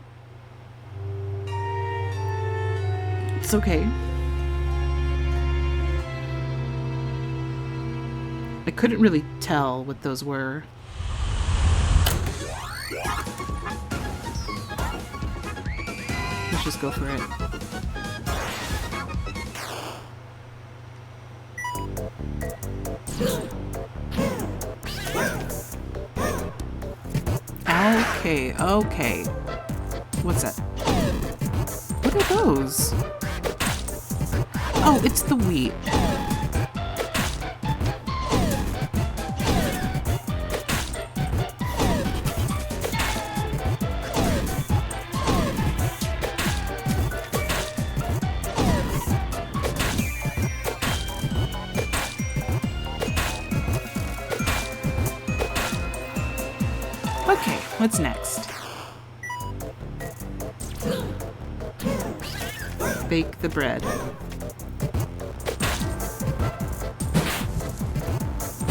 It's okay. I couldn't really tell what those were. Let's just go for it. Okay. What's that? What are those? Oh, it's the wheat. Okay, what's next? Bake the bread.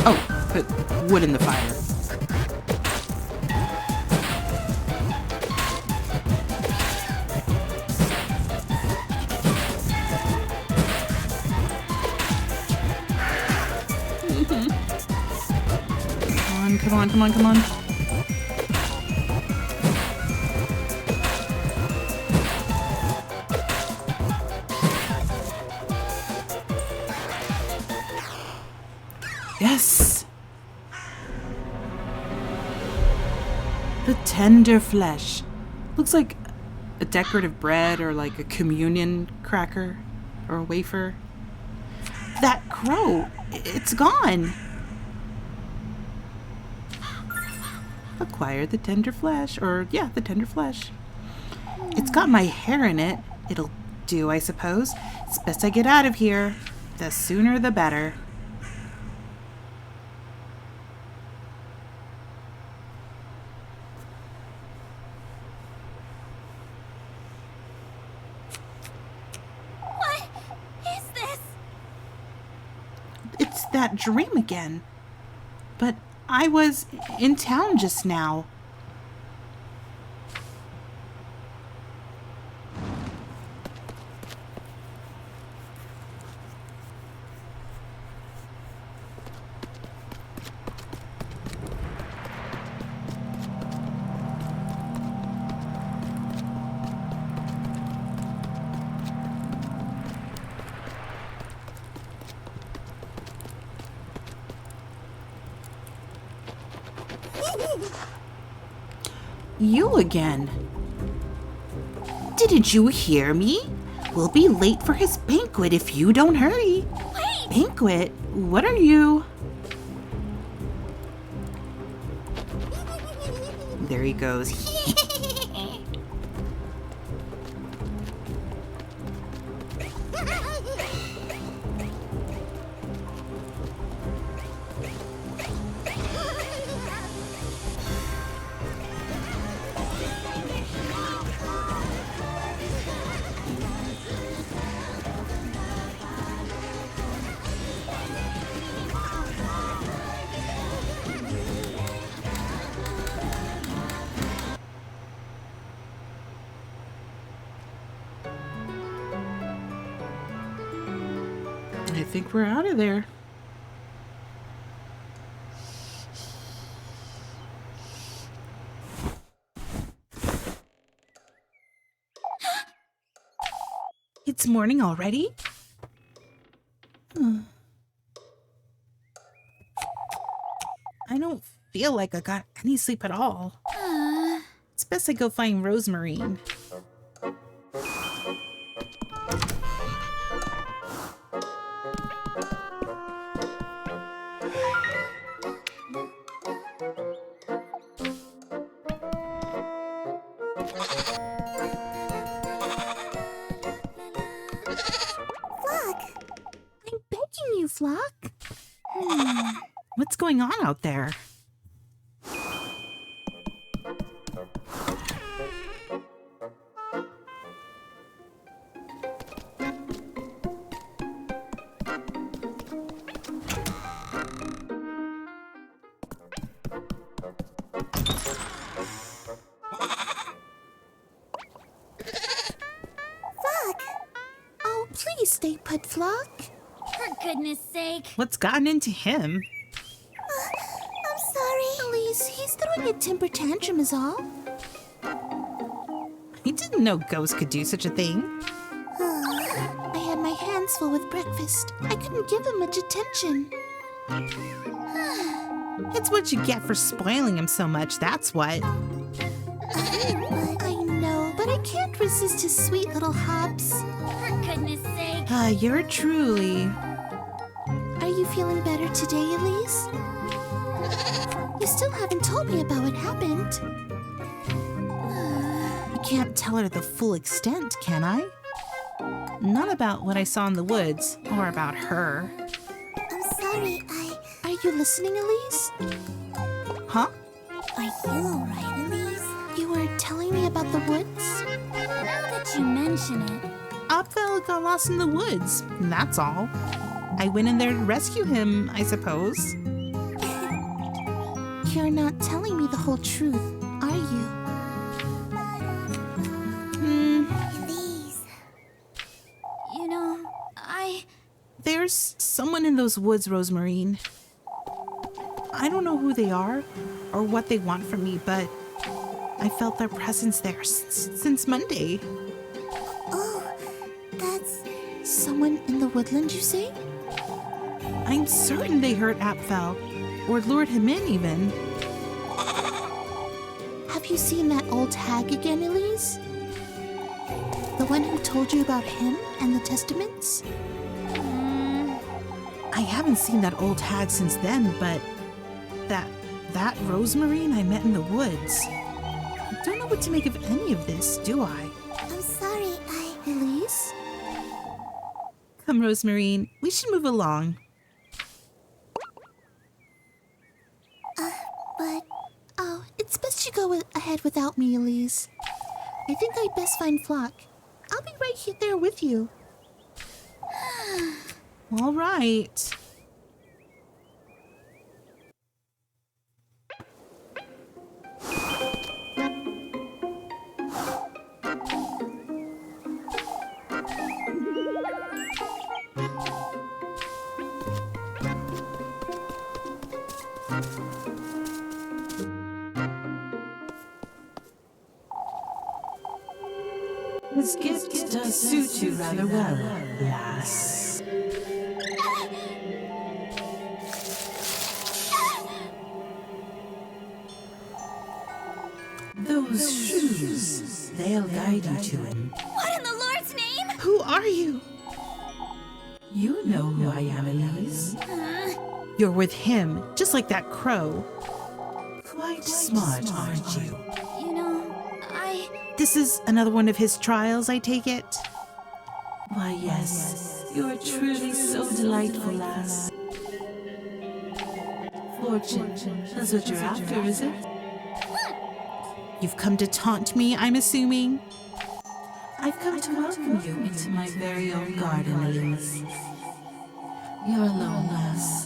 Oh, put wood in the fire. Come on. Yes! The tender flesh. Looks like a decorative bread or like a communion cracker or a wafer. That crow, it's gone. Acquire the tender flesh, or yeah, the tender flesh. It's got my hair in it. It'll do, I suppose. It's best I get out of here. The sooner the better. What is this? It's that dream again? But I was in town just now. You again. Didn't you hear me? We'll be late for his banquet if you don't hurry. Wait! Banquet? What are you? There he goes. I think we're out of there. It's morning already? I don't feel like I got any sleep at all. It's best I go find Rosemarine. I'm begging you, Flock. What's going on out there? Oh, please stay put, Flock. For goodness sake. What's gotten into him? I'm sorry. Elise, he's throwing a temper tantrum is all. I didn't know ghosts could do such a thing. I had my hands full with breakfast. I couldn't give him much attention. It's what you get for spoiling him so much, that's what. I know, but I can't resist his sweet little hops. For goodness sake. You're truly... Are you feeling better today, Elise? You still haven't told me about what happened. I can't tell her the full extent, can I? Not about what I saw in the woods, or about her. I'm sorry. Are you listening, Elise? Huh? Are you alright, Elise? You were telling me about the woods? Now that you mention it. Opfel got lost in the woods, and that's all. I went in there to rescue him, I suppose. You're not telling me the whole truth, are you? Elise. You know, There's someone in those woods, Rosemarine. I don't know who they are or what they want from me, but I felt their presence there since Monday. Oh, that's... Someone in the woodland, you say? I'm certain they hurt Apfel, or lured him in even. Have you seen that old hag again, Elise? The one who told you about him and the testaments? I haven't seen that old hag since then, but that Rosemarine I met in the woods. I don't know what to make of any of this, do I? I'm sorry, Elise? Come, Rosemarine, we should move along. But... Oh, it's best you go ahead without me, Elise. I think I'd best find Flock. I'll be right there with you. All right. This gift does suit you rather well, lass. Those shoes, they'll guide you to him. What in the Lord's name? Who are you? You know who I am, Elise. You're with him, just like that crow. Quite smart, aren't you? You know, This is another one of his trials, I take it? Why, yes, you're truly so delightful, lass. Fortune, that's what you're after, is it? You've come to taunt me, I'm assuming? I've come to welcome you into my very own garden, Elise. You're alone, lass.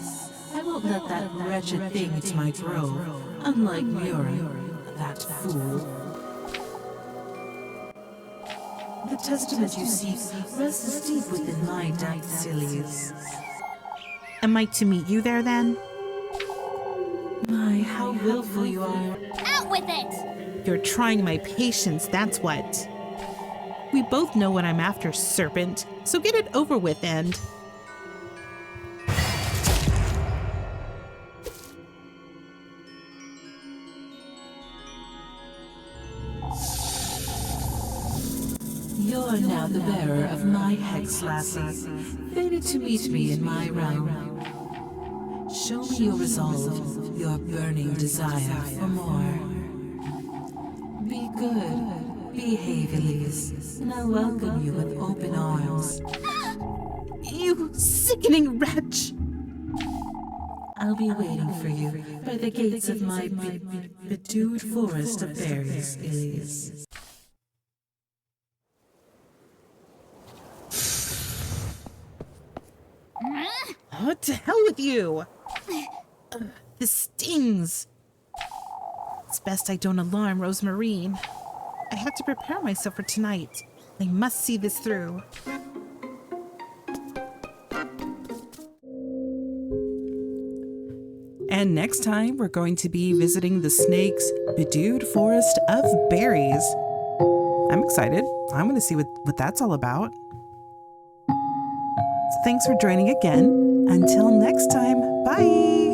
I won't let that wretched thing into my grove, unlike Muriel, that fool. The testament you seek rests deep within my depths, Elise. Am I to meet you there then? My, how willful you are. out with it! You're trying my patience, that's what. We both know what I'm after, serpent, so get it over with and... You're now the bearer of my hex, lassie, fated to meet me in my realm. Show me your resolve, your burning desire for more. Be good, behave, Elise, and I'll welcome you with open arms. You sickening wretch! I'll be waiting for you by the gates of my bedewed forest of berries, Elise. What to hell with you? This stings. It's best I don't alarm Rosemarine. I have to prepare myself for tonight. I must see this through. And next time, we're going to be visiting the snake's bedewed forest of berries. I'm excited. I want to see what that's all about. So thanks for joining again. Until next time, bye!